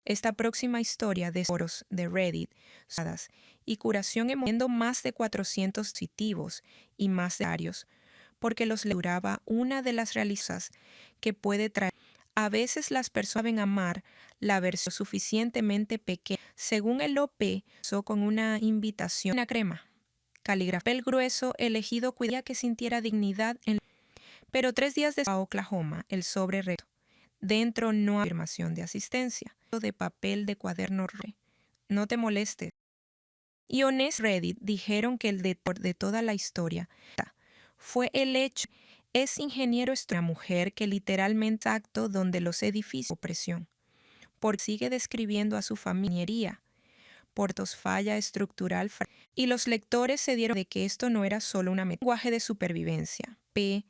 Esta próxima historia de foros de Reddit y curación emocional más de 400 dispositivos y más de varios, porque los duraba una de las realizas que puede traer. A veces las personas saben amar la versión suficientemente pequeña. Según el OP, con una invitación, una crema, caligrafía, el grueso elegido cuidaba que sintiera dignidad pero 3 días después a Oklahoma, el sobre recto. Dentro no hay afirmación de asistencia. De papel de cuaderno. No te molestes. Y Honest Reddit dijeron que el de toda la historia fue el hecho. Es ingeniero, es una mujer que literalmente acto donde los edificios opresión. Porque sigue describiendo a su familia. Portos falla estructural. Y los lectores se dieron de que esto no era solo un lenguaje de supervivencia.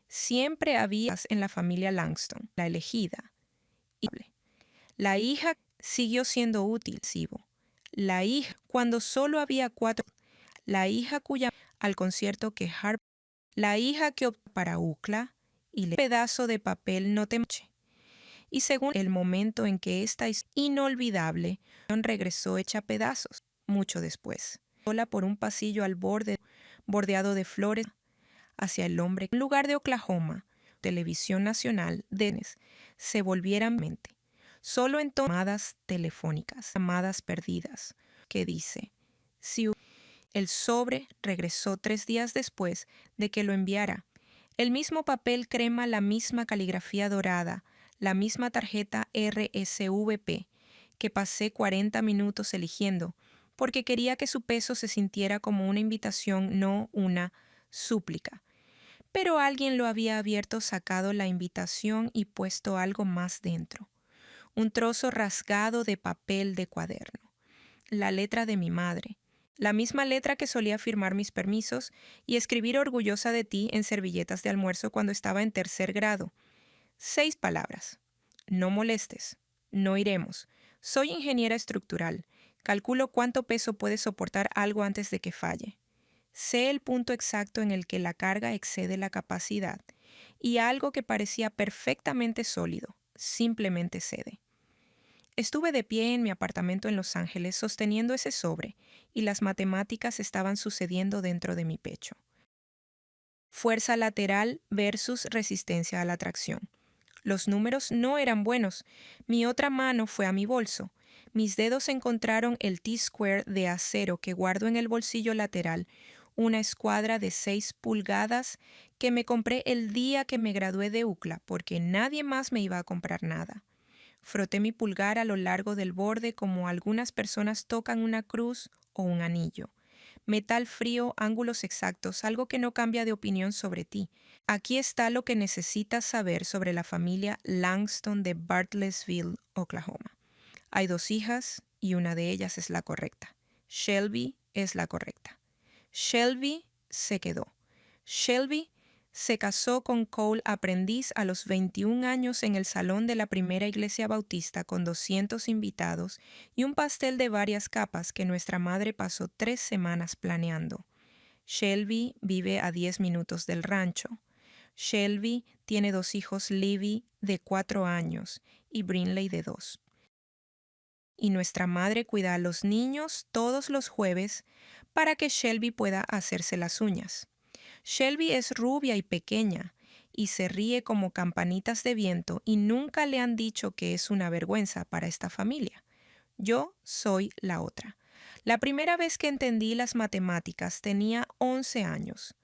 Siempre había en la familia Langston, la elegida. La hija siguió siendo útil. La hija, cuando solo había 4, la hija cuya al concierto que Harper, la hija que optó para UCLA y le pedazo de papel no te moche. Y según el momento en que esta es inolvidable, regresó hecha pedazos, mucho después, sola por un pasillo al bordeado de flores, hacia el hombre. En lugar de Oklahoma, televisión nacional, se volvieran mente. Solo en llamadas telefónicas, llamadas perdidas, que dice, si el sobre regresó 3 días después de que lo enviara. El mismo papel crema, la misma caligrafía dorada, la misma tarjeta RSVP, que pasé 40 minutos eligiendo, porque quería que su peso se sintiera como una invitación, no una súplica. Pero alguien lo había abierto, sacado la invitación y puesto algo más dentro. Un trozo rasgado de papel de cuaderno. La letra de mi madre. La misma letra que solía firmar mis permisos y escribir orgullosa de ti en servilletas de almuerzo cuando estaba en 3er grado. 6 palabras. No molestes. No iremos. Soy ingeniera estructural. Calculo cuánto peso puede soportar algo antes de que falle. Sé el punto exacto en el que la carga excede la capacidad y algo que parecía perfectamente sólido simplemente cede. Estuve de pie en mi apartamento en Los Ángeles sosteniendo ese sobre y las matemáticas estaban sucediendo dentro de mi pecho. Fuerza lateral versus resistencia a la tracción. Los números no eran buenos. Mi otra mano fue a mi bolso. Mis dedos encontraron el T-square de acero que guardo en el bolsillo lateral, una escuadra de 6 pulgadas que me compré el día que me gradué de UCLA porque nadie más me iba a comprar nada. Froté mi pulgar a lo largo del borde como algunas personas tocan una cruz o un anillo. Metal frío, ángulos exactos, algo que no cambia de opinión sobre ti. Aquí está lo que necesitas saber sobre la familia Langston de Bartlesville, Oklahoma. Hay 2 hijas y una de ellas es la correcta. Shelby es la correcta. Shelby se quedó. Shelby se casó con Cole aprendiz a los 21 años en el salón de la primera iglesia bautista con 200 invitados y un pastel de varias capas que nuestra madre pasó 3 semanas planeando. Shelby vive a 10 minutos del rancho. Shelby tiene 2 hijos, Libby de 4 años y Brinley de 2. Y nuestra madre cuida a los niños todos los jueves para que Shelby pueda hacerse las uñas. Shelby es rubia y pequeña y se ríe como campanitas de viento y nunca le han dicho que es una vergüenza para esta familia. Yo soy la otra. La primera vez que entendí las matemáticas tenía 11 años.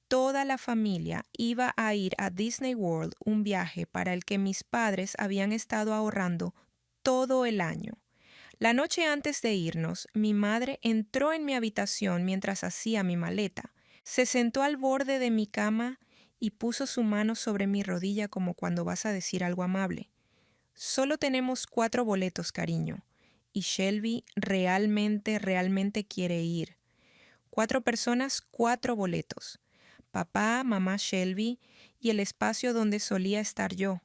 Toda la familia iba a ir a Disney World, un viaje para el que mis padres habían estado ahorrando todo el año. La noche antes de irnos, mi madre entró en mi habitación mientras hacía mi maleta. Se sentó al borde de mi cama y puso su mano sobre mi rodilla como cuando vas a decir algo amable. Solo tenemos 4 boletos, cariño. Y Shelby realmente quiere ir. 4 personas, 4 boletos. Papá, mamá, Shelby y el espacio donde solía estar yo.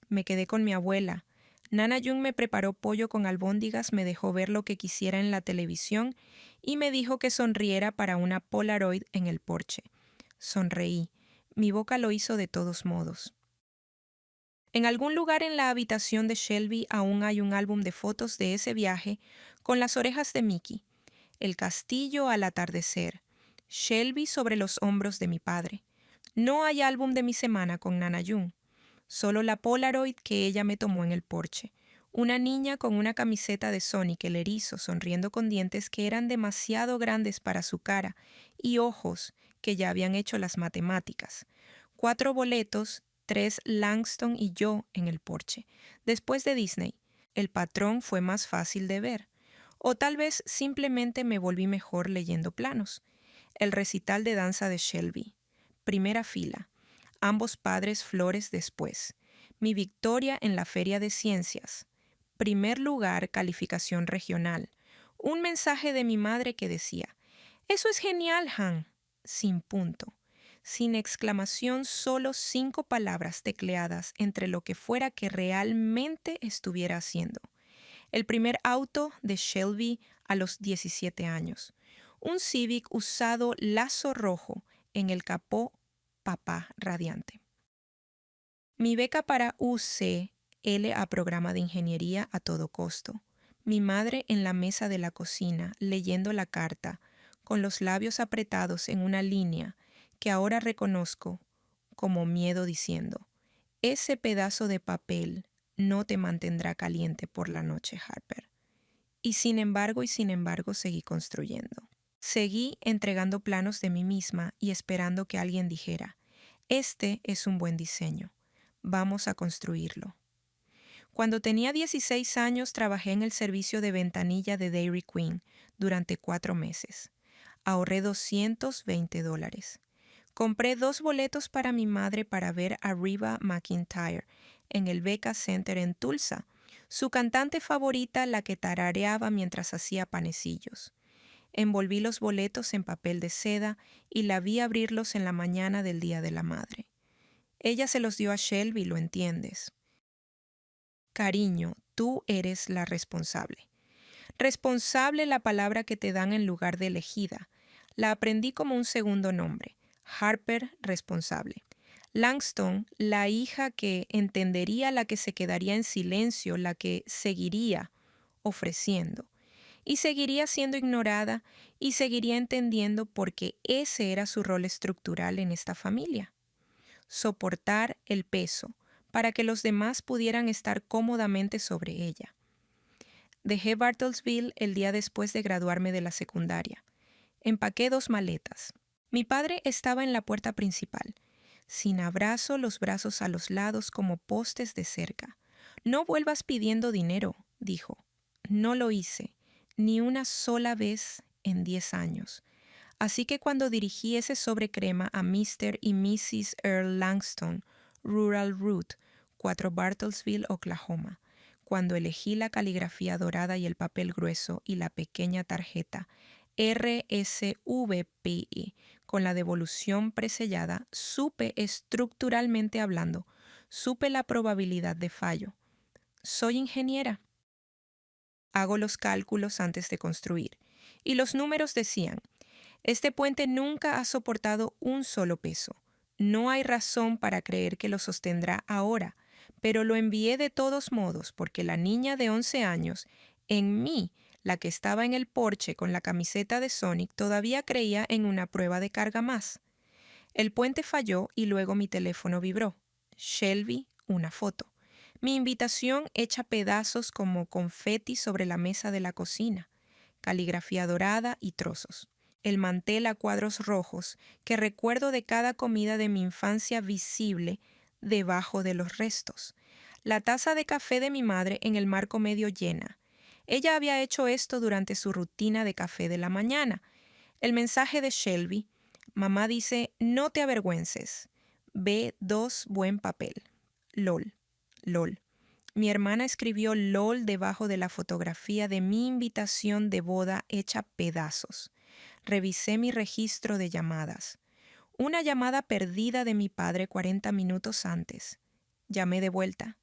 Me quedé con mi abuela. Nana Jung me preparó pollo con albóndigas, me dejó ver lo que quisiera en la televisión y me dijo que sonriera para una Polaroid en el porche. Sonreí. Mi boca lo hizo de todos modos. En algún lugar en la habitación de Shelby aún hay un álbum de fotos de ese viaje con las orejas de Mickey, el castillo al atardecer, Shelby sobre los hombros de mi padre. No hay álbum de mi semana con Nana June, solo la Polaroid que ella me tomó en el porche. Una niña con una camiseta de Sonic el erizo sonriendo con dientes que eran demasiado grandes para su cara y ojos que ya habían hecho las matemáticas. 4 boletos, 3 Langston y yo en el porche. Después de Disney, el patrón fue más fácil de ver. O tal vez simplemente me volví mejor leyendo planos. El recital de danza de Shelby. Primera fila. Ambos padres flores después. Mi victoria en la Feria de Ciencias. Primer lugar, calificación regional. Un mensaje de mi madre que decía, «Eso es genial, Han». Sin punto. Sin exclamación, solo 5 palabras tecleadas entre lo que fuera que realmente estuviera haciendo. El primer auto de Shelby a los 17 años. Un Civic usado lazo rojo en el capó, papá radiante. Mi beca para UCL a programa de ingeniería a todo costo. Mi madre en la mesa de la cocina leyendo la carta, con los labios apretados en una línea que ahora reconozco como miedo diciendo, ese pedazo de papel no te mantendrá caliente por la noche, Harper. Y sin embargo seguí construyendo. Seguí entregando planos de mí misma y esperando que alguien dijera, este es un buen diseño, vamos a construirlo. Cuando tenía 16 años trabajé en el servicio de ventanilla de Dairy Queen durante 4 meses. Ahorré $220. Compré 2 boletos para mi madre para ver a Reba McEntire en el Becca Center en Tulsa, su cantante favorita, la que tarareaba mientras hacía panecillos. Envolví los boletos en papel de seda y la vi abrirlos en la mañana del Día de la Madre. Ella se los dio a Shelby, ¿lo entiendes? Cariño, tú eres la responsable. Responsable, la palabra que te dan en lugar de elegida. La aprendí como un segundo nombre. Harper, responsable. Langston, la hija que entendería, la que se quedaría en silencio, la que seguiría ofreciendo. Y seguiría siendo ignorada y seguiría entendiendo porque ese era su rol estructural en esta familia. Soportar el peso para que los demás pudieran estar cómodamente sobre ella. Dejé Bartlesville el día después de graduarme de la secundaria. Empaqué 2 maletas. Mi padre estaba en la puerta principal, sin abrazo, los brazos a los lados como postes de cerca. No vuelvas pidiendo dinero, dijo. No lo hice, ni una sola vez en 10 años. Así que cuando dirigí ese sobre crema a Mr. y Mrs. Earl Langston, Rural Route, 4 Bartlesville, Oklahoma, cuando elegí la caligrafía dorada y el papel grueso y la pequeña tarjeta RSVPI con la devolución presellada, supe estructuralmente hablando, supe la probabilidad de fallo. Soy ingeniera. Hago los cálculos antes de construir. Y los números decían, este puente nunca ha soportado un solo peso. No hay razón para creer que lo sostendrá ahora, pero lo envié de todos modos porque la niña de 11 años, en mí, la que estaba en el porche con la camiseta de Sonic, todavía creía en una prueba de carga más. El puente falló y luego mi teléfono vibró. Shelby, una foto. Mi invitación hecha pedazos como confeti sobre la mesa de la cocina. Caligrafía dorada y trozos. El mantel a cuadros rojos que recuerdo de cada comida de mi infancia visible debajo de los restos. La taza de café de mi madre en el marco medio llena. Ella había hecho esto durante su rutina de café de la mañana. El mensaje de Shelby. Mamá dice, no te avergüences. B2 buen papel. LOL. LOL. Mi hermana escribió LOL debajo de la fotografía de mi invitación de boda hecha pedazos. Revisé mi registro de llamadas. Una llamada perdida de mi padre 40 minutos antes. Llamé de vuelta.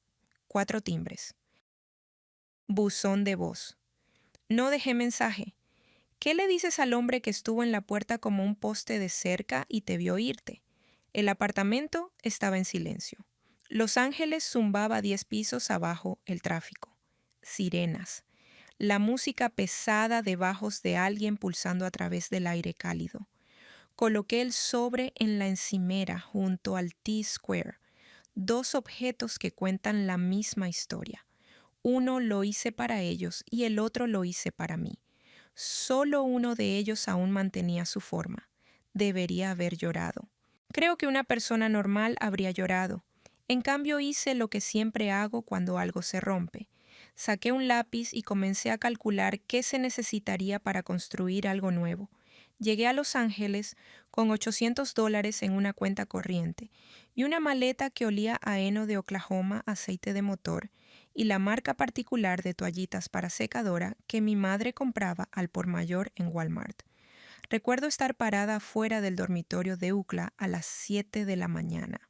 4 timbres. Buzón de voz. No dejé mensaje. ¿Qué le dices al hombre que estuvo en la puerta como un poste de cerca y te vio irte? El apartamento estaba en silencio. Los Ángeles zumbaba 10 pisos abajo el tráfico. Sirenas. La música pesada de bajos de alguien pulsando a través del aire cálido. Coloqué el sobre en la encimera junto al T-Square. 2 objetos que cuentan la misma historia. Uno lo hice para ellos y el otro lo hice para mí. Solo uno de ellos aún mantenía su forma. Debería haber llorado. Creo que una persona normal habría llorado. En cambio hice lo que siempre hago cuando algo se rompe. Saqué un lápiz y comencé a calcular qué se necesitaría para construir algo nuevo. Llegué a Los Ángeles con $800 en una cuenta corriente y una maleta que olía a heno de Oklahoma, aceite de motor, y la marca particular de toallitas para secadora que mi madre compraba al por mayor en Walmart. Recuerdo estar parada fuera del dormitorio de UCLA a las 7 de la mañana.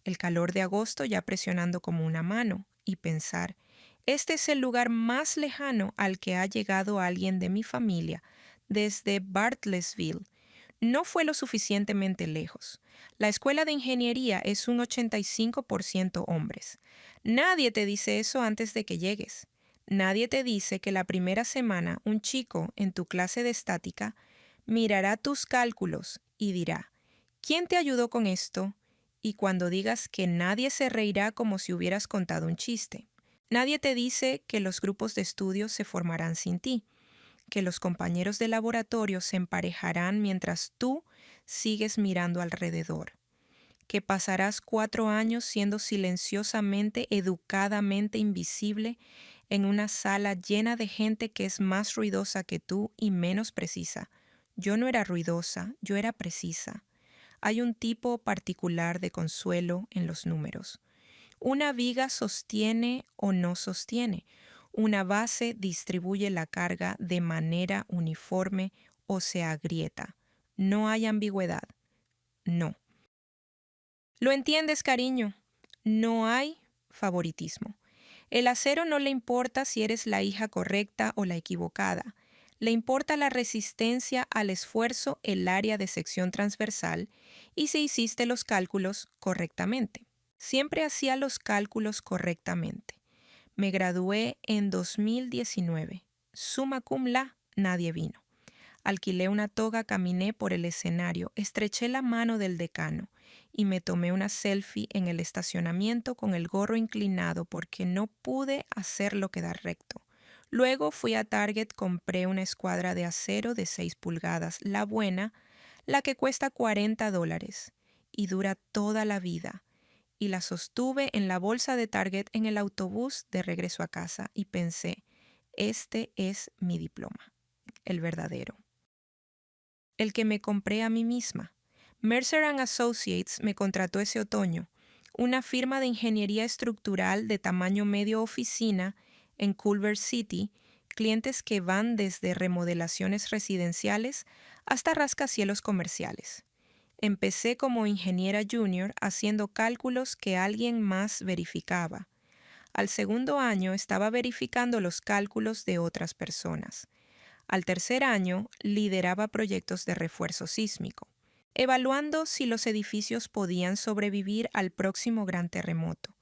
El calor de agosto ya presionando como una mano, y pensar, este es el lugar más lejano al que ha llegado alguien de mi familia desde Bartlesville. No fue lo suficientemente lejos. La escuela de ingeniería es un 85% hombres. Nadie te dice eso antes de que llegues. Nadie te dice que la primera semana un chico en tu clase de estática mirará tus cálculos y dirá, ¿quién te ayudó con esto? Y cuando digas que nadie se reirá como si hubieras contado un chiste. Nadie te dice que los grupos de estudio se formarán sin ti, que los compañeros de laboratorio se emparejarán mientras tú sigues mirando alrededor, que pasarás 4 años siendo silenciosamente, educadamente invisible en una sala llena de gente que es más ruidosa que tú y menos precisa. Yo no era ruidosa, yo era precisa. Hay un tipo particular de consuelo en los números. Una viga sostiene o no sostiene. Una base distribuye la carga de manera uniforme o se agrieta. No hay ambigüedad. No. ¿Lo entiendes, cariño? No hay favoritismo. El acero no le importa si eres la hija correcta o la equivocada. Le importa la resistencia al esfuerzo, el área de sección transversal y si hiciste los cálculos correctamente. Siempre hacía los cálculos correctamente. Me gradué en 2019. Summa cum laude, nadie vino. Alquilé una toga, caminé por el escenario, estreché la mano del decano y me tomé una selfie en el estacionamiento con el gorro inclinado porque no pude hacerlo quedar recto. Luego fui a Target, compré una escuadra de acero de 6 pulgadas, la buena, la que cuesta $40 y dura toda la vida. Y la sostuve en la bolsa de Target en el autobús de regreso a casa y pensé, este es mi diploma, el verdadero. El que me compré a mí misma. Mercer & Associates me contrató ese otoño, una firma de ingeniería estructural de tamaño medio oficina en Culver City, clientes que van desde remodelaciones residenciales hasta rascacielos comerciales. Empecé como ingeniera junior haciendo cálculos que alguien más verificaba. Al segundo año estaba verificando los cálculos de otras personas. Al tercer año lideraba proyectos de refuerzo sísmico, evaluando si los edificios podían sobrevivir al próximo gran terremoto.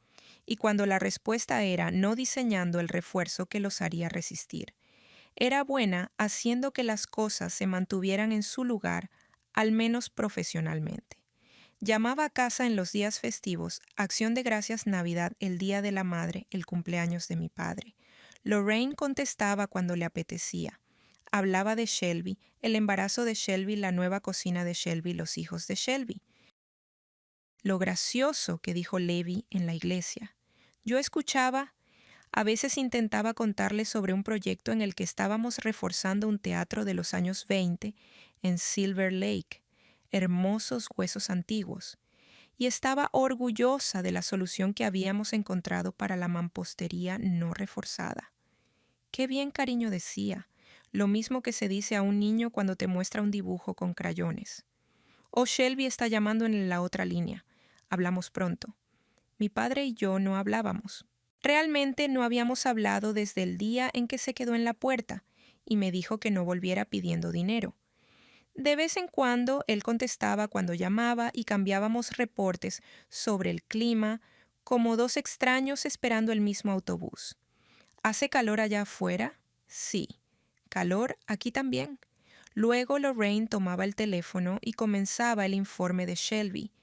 Y cuando la respuesta era no diseñando el refuerzo que los haría resistir, era buena haciendo que las cosas se mantuvieran en su lugar, al menos profesionalmente. Llamaba a casa en los días festivos, Acción de Gracias, Navidad, el Día de la Madre, el cumpleaños de mi padre. Lorraine contestaba cuando le apetecía. Hablaba de Shelby, el embarazo de Shelby, la nueva cocina de Shelby, los hijos de Shelby. Lo gracioso que dijo Levi en la iglesia. Yo escuchaba. A veces intentaba contarle sobre un proyecto en el que estábamos reforzando un teatro de los años 20 en Silver Lake, hermosos huesos antiguos, y estaba orgullosa de la solución que habíamos encontrado para la mampostería no reforzada. Qué bien, cariño, decía, lo mismo que se dice a un niño cuando te muestra un dibujo con crayones. Oh, Shelby está llamando en la otra línea. Hablamos pronto. Mi padre y yo no hablábamos. Realmente no habíamos hablado desde el día en que se quedó en la puerta y me dijo que no volviera pidiendo dinero. De vez en cuando él contestaba cuando llamaba y cambiábamos reportes sobre el clima, como dos extraños esperando el mismo autobús. ¿Hace calor allá afuera? Sí. ¿Calor aquí también? Luego Lorraine tomaba el teléfono y comenzaba el informe de Shelby.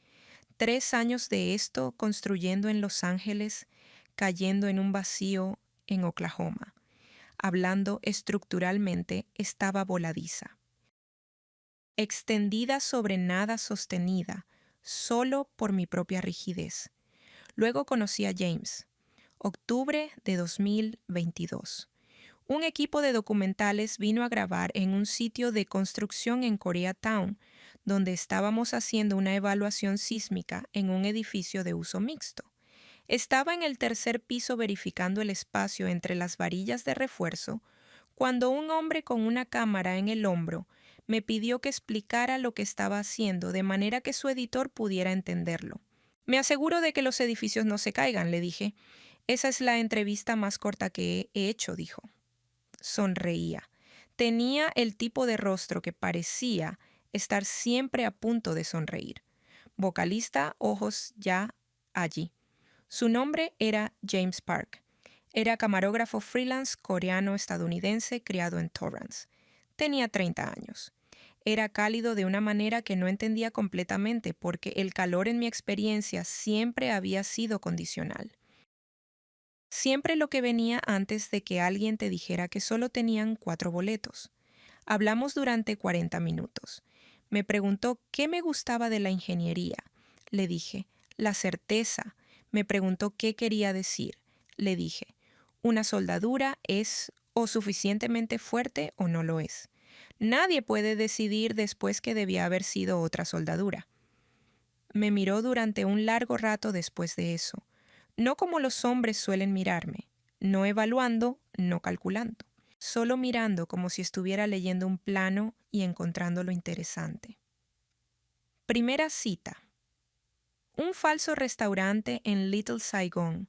3 años de esto construyendo en Los Ángeles, cayendo en un vacío en Oklahoma. Hablando estructuralmente, estaba voladiza. Extendida sobre nada sostenida, solo por mi propia rigidez. Luego conocí a James. Octubre de 2022. Un equipo de documentales vino a grabar en un sitio de construcción en Koreatown, donde estábamos haciendo una evaluación sísmica en un edificio de uso mixto. Estaba en el tercer piso verificando el espacio entre las varillas de refuerzo, cuando un hombre con una cámara en el hombro me pidió que explicara lo que estaba haciendo de manera que su editor pudiera entenderlo. Me aseguro de que los edificios no se caigan, le dije. Esa es la entrevista más corta que he hecho, dijo. Sonreía. Tenía el tipo de rostro que parecía estar siempre a punto de sonreír. Vocalista, ojos ya allí. Su nombre era James Park. Era camarógrafo freelance coreano-estadounidense criado en Torrance. Tenía 30 años. Era cálido de una manera que no entendía completamente porque el calor en mi experiencia siempre había sido condicional. Siempre lo que venía antes de que alguien te dijera que solo tenían 4 boletos. Hablamos durante 40 minutos. Me preguntó qué me gustaba de la ingeniería. Le dije, la certeza. Me preguntó qué quería decir. Le dije, una soldadura es o suficientemente fuerte o no lo es. Nadie puede decidir después que debía haber sido otra soldadura. Me miró durante un largo rato después de eso. No como los hombres suelen mirarme, no evaluando, no calculando, solo mirando como si estuviera leyendo un plano y encontrándolo interesante. Primera cita. Un falso restaurante en Little Saigon,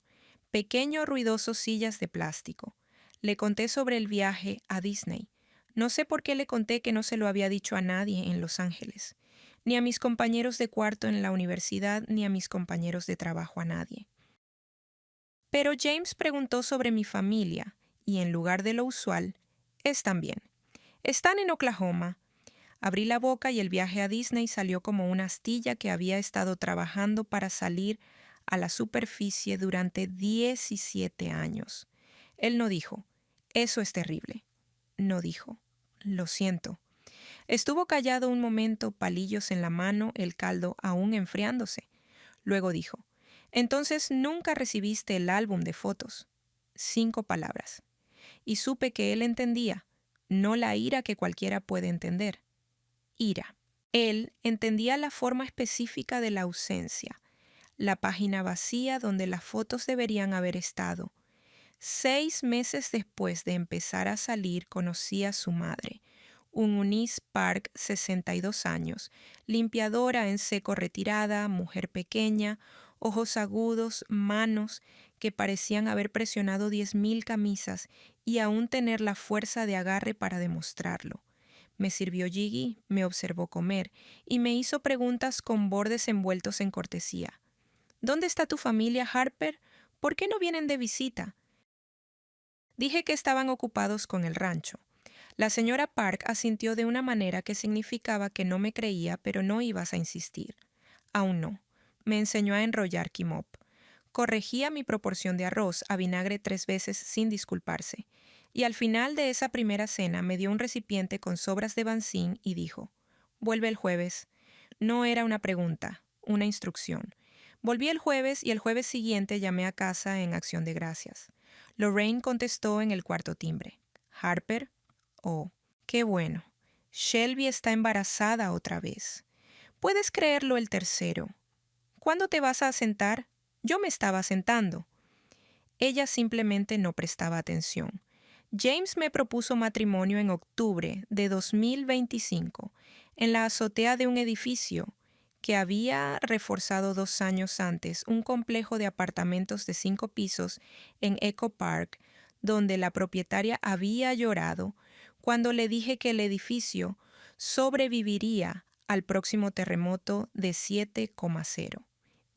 pequeño ruidoso sillas de plástico. Le conté sobre el viaje a Disney. No sé por qué le conté que no se lo había dicho a nadie en Los Ángeles, ni a mis compañeros de cuarto en la universidad, ni a mis compañeros de trabajo, a nadie. Pero James preguntó sobre mi familia, y en lugar de lo usual, están bien. Están en Oklahoma. Abrí la boca y el viaje a Disney salió como una astilla que había estado trabajando para salir a la superficie durante 17 años. Él no dijo, eso es terrible. No dijo, lo siento. Estuvo callado un momento, palillos en la mano, el caldo aún enfriándose. Luego dijo, entonces nunca recibiste el álbum de fotos. 5 palabras. Y supe que él entendía, no la ira que cualquiera puede entender. Ira. Él entendía la forma específica de la ausencia, la página vacía donde las fotos deberían haber estado. 6 meses después de empezar a salir, conocí a su madre, un Eunice Park, 62 años, limpiadora en seco retirada, mujer pequeña, ojos agudos, manos que parecían haber presionado 10,000 camisas y aún tener la fuerza de agarre para demostrarlo. Me sirvió Gigi, me observó comer y me hizo preguntas con bordes envueltos en cortesía. ¿Dónde está tu familia, Harper? ¿Por qué no vienen de visita? Dije que estaban ocupados con el rancho. La señora Park asintió de una manera que significaba que no me creía, pero no ibas a insistir. Aún no. Me enseñó a enrollar quimop. Corregía mi proporción de arroz a vinagre 3 veces sin disculparse. Y al final de esa primera cena me dio un recipiente con sobras de Banzín y dijo, «Vuelve el jueves». No era una pregunta, una instrucción. Volví el jueves y el jueves siguiente llamé a casa en acción de gracias. Lorraine contestó en el cuarto timbre. «Harper». «Oh, qué bueno. Shelby está embarazada otra vez. ¿Puedes creerlo el tercero? ¿Cuándo te vas a sentar?» Yo me estaba sentando. Ella simplemente no prestaba atención. James me propuso matrimonio en octubre de 2025 en la azotea de un edificio que había reforzado 2 años antes, un complejo de apartamentos de 5 pisos en Echo Park, donde la propietaria había llorado cuando le dije que el edificio sobreviviría al próximo terremoto de 7,0.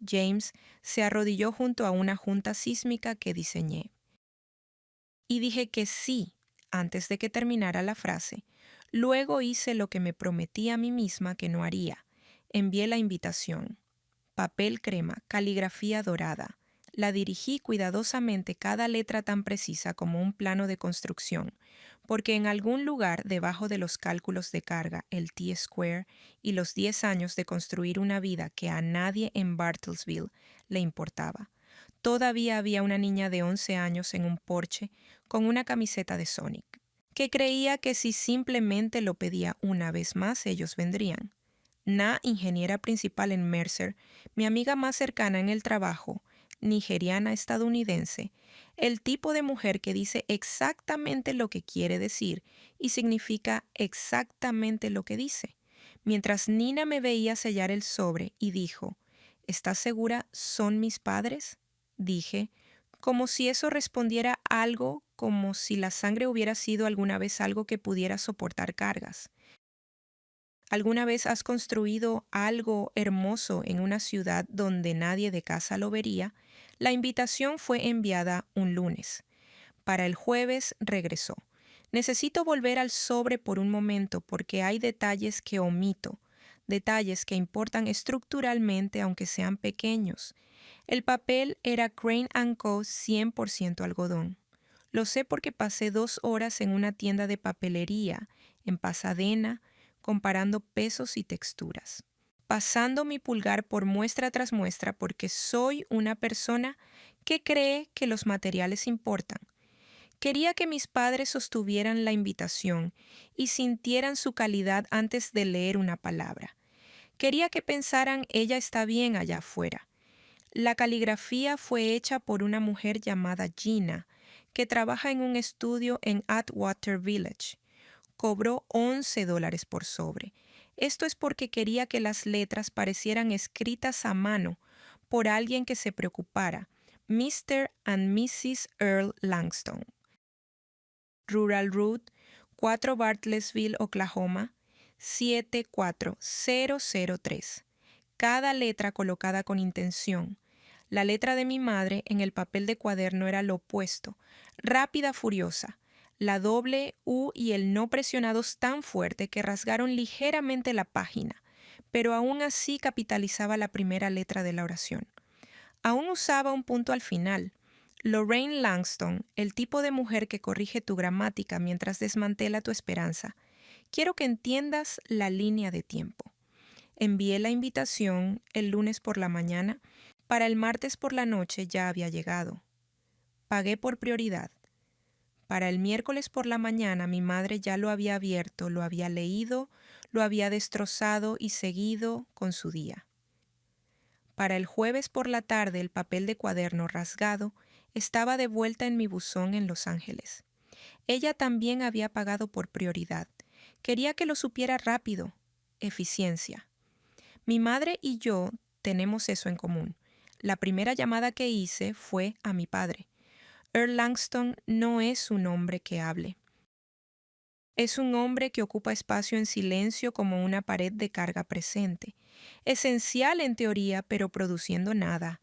James se arrodilló junto a una junta sísmica que diseñé. Y dije que sí antes de que terminara la frase. Luego hice lo que me prometí a mí misma que no haría. Envié la invitación. Papel crema, caligrafía dorada. La dirigí cuidadosamente cada letra tan precisa como un plano de construcción, porque en algún lugar debajo de los cálculos de carga, el T-square y los 10 años de construir una vida que a nadie en Bartlesville le importaba, todavía había una niña de 11 años en un porche con una camiseta de Sonic, que creía que si simplemente lo pedía una vez más ellos vendrían. Na, ingeniera principal en Mercer, mi amiga más cercana en el trabajo, nigeriana estadounidense, el tipo de mujer que dice exactamente lo que quiere decir y significa exactamente lo que dice. Mientras Nina me veía sellar el sobre y dijo, ¿estás segura son mis padres? Dije, como si eso respondiera algo, como si la sangre hubiera sido alguna vez algo que pudiera soportar cargas. ¿Alguna vez has construido algo hermoso en una ciudad donde nadie de casa lo vería? La invitación fue enviada un lunes. Para el jueves regresó. Necesito volver al sobre por un momento porque hay detalles que omito, detalles que importan estructuralmente aunque sean pequeños. El papel era Crane Co. 100% algodón. Lo sé porque pasé 2 horas en una tienda de papelería en Pasadena comparando pesos y texturas, pasando mi pulgar por muestra tras muestra porque soy una persona que cree que los materiales importan. Quería que mis padres sostuvieran la invitación y sintieran su calidad antes de leer una palabra. Quería que pensaran ella está bien allá afuera. La caligrafía fue hecha por una mujer llamada Gina, que trabaja en un estudio en Atwater Village. Cobró $11 por sobre. Esto es porque quería que las letras parecieran escritas a mano por alguien que se preocupara. Mr. and Mrs. Earl Langston. Rural Route, 4 Bartlesville, Oklahoma, 74003. Cada letra colocada con intención. La letra de mi madre en el papel de cuaderno era lo opuesto, rápida, furiosa. La doble U y el no presionados tan fuerte que rasgaron ligeramente la página, pero aún así capitalizaba la primera letra de la oración. Aún usaba un punto al final. Lorraine Langston, el tipo de mujer que corrige tu gramática mientras desmantela tu esperanza. Quiero que entiendas la línea de tiempo. Envié la invitación el lunes por la mañana. Para el martes por la noche ya había llegado. Pagué por prioridad. Para el miércoles por la mañana mi madre ya lo había abierto, lo había leído, lo había destrozado y seguido con su día. Para el jueves por la tarde el papel de cuaderno rasgado estaba de vuelta en mi buzón en Los Ángeles. Ella también había pagado por prioridad. Quería que lo supiera rápido. Eficiencia. Mi madre y yo tenemos eso en común. La primera llamada que hice fue a mi padre. Earl Langston no es un hombre que hable. Es un hombre que ocupa espacio en silencio como una pared de carga presente. Esencial en teoría, pero produciendo nada.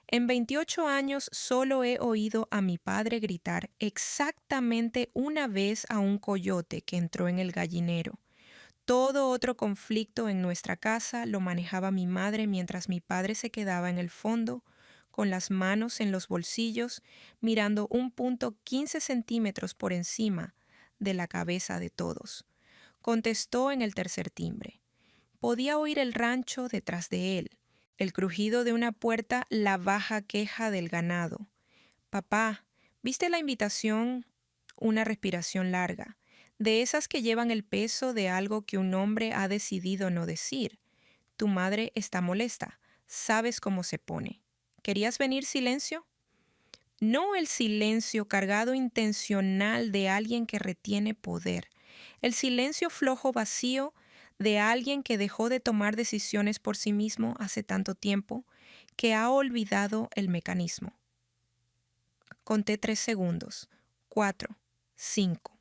En 28 años solo he oído a mi padre gritar exactamente una vez a un coyote que entró en el gallinero. Todo otro conflicto en nuestra casa lo manejaba mi madre mientras mi padre se quedaba en el fondo, con las manos en los bolsillos, mirando un punto 15 centímetros por encima de la cabeza de todos. Contestó en el tercer timbre. Podía oír el rancho detrás de él, el crujido de una puerta, la baja queja del ganado. Papá, ¿viste la invitación? Una respiración larga, de esas que llevan el peso de algo que un hombre ha decidido no decir. Tu madre está molesta. Sabes cómo se pone. ¿Querías venir, silencio? No el silencio cargado intencional de alguien que retiene poder. El silencio flojo vacío de alguien que dejó de tomar decisiones por sí mismo hace tanto tiempo que ha olvidado el mecanismo. Conté 3 segundos. 4, 5.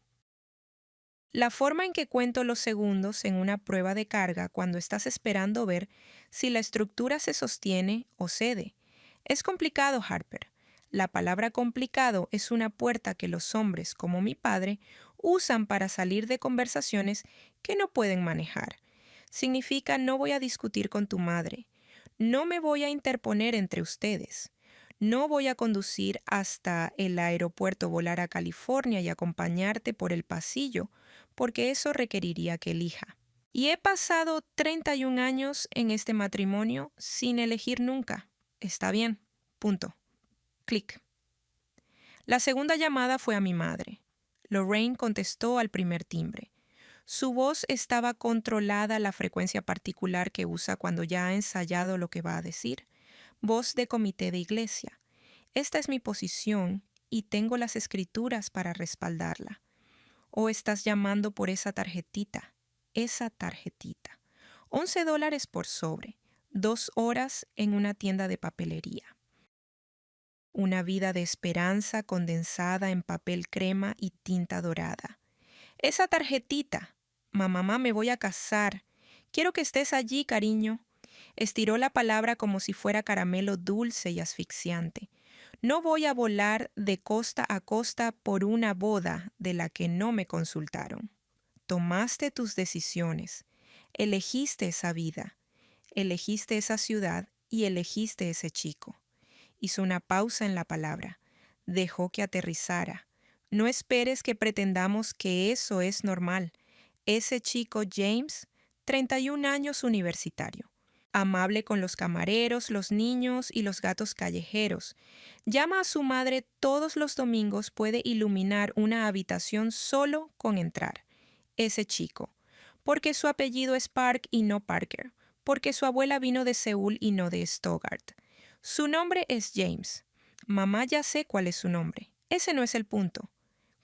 La forma en que cuento los segundos en una prueba de carga cuando estás esperando ver si la estructura se sostiene o cede. Es complicado, Harper. La palabra complicado es una puerta que los hombres, como mi padre, usan para salir de conversaciones que no pueden manejar. Significa no voy a discutir con tu madre. No me voy a interponer entre ustedes. No voy a conducir hasta el aeropuerto, volar a California y acompañarte por el pasillo porque eso requeriría que elija. Y he pasado 31 años en este matrimonio sin elegir nunca. Está bien. Punto. Clic. La segunda llamada fue a mi madre. Lorraine contestó al primer timbre. Su voz estaba controlada a la frecuencia particular que usa cuando ya ha ensayado lo que va a decir. Voz de comité de iglesia. Esta es mi posición y tengo las escrituras para respaldarla. ¿O estás llamando por esa tarjetita? Esa tarjetita. $11 por sobre. 2 horas en una tienda de papelería. Una vida de esperanza condensada en papel crema y tinta dorada. Esa tarjetita. Mamá, me voy a casar. Quiero que estés allí, cariño. Estiró la palabra como si fuera caramelo dulce y asfixiante. No voy a volar de costa a costa por una boda de la que no me consultaron. Tomaste tus decisiones, elegiste esa vida, elegiste esa ciudad y elegiste ese chico. Hizo una pausa en la palabra, dejó que aterrizara. No esperes que pretendamos que eso es normal. Ese chico James, 31 años universitario. Amable con los camareros, los niños y los gatos callejeros. Llama a su madre todos los domingos, puede iluminar una habitación solo con entrar. Ese chico. Porque su apellido es Park y no Parker. Porque su abuela vino de Seúl y no de Stuttgart. Su nombre es James. Mamá, ya sé cuál es su nombre. Ese no es el punto.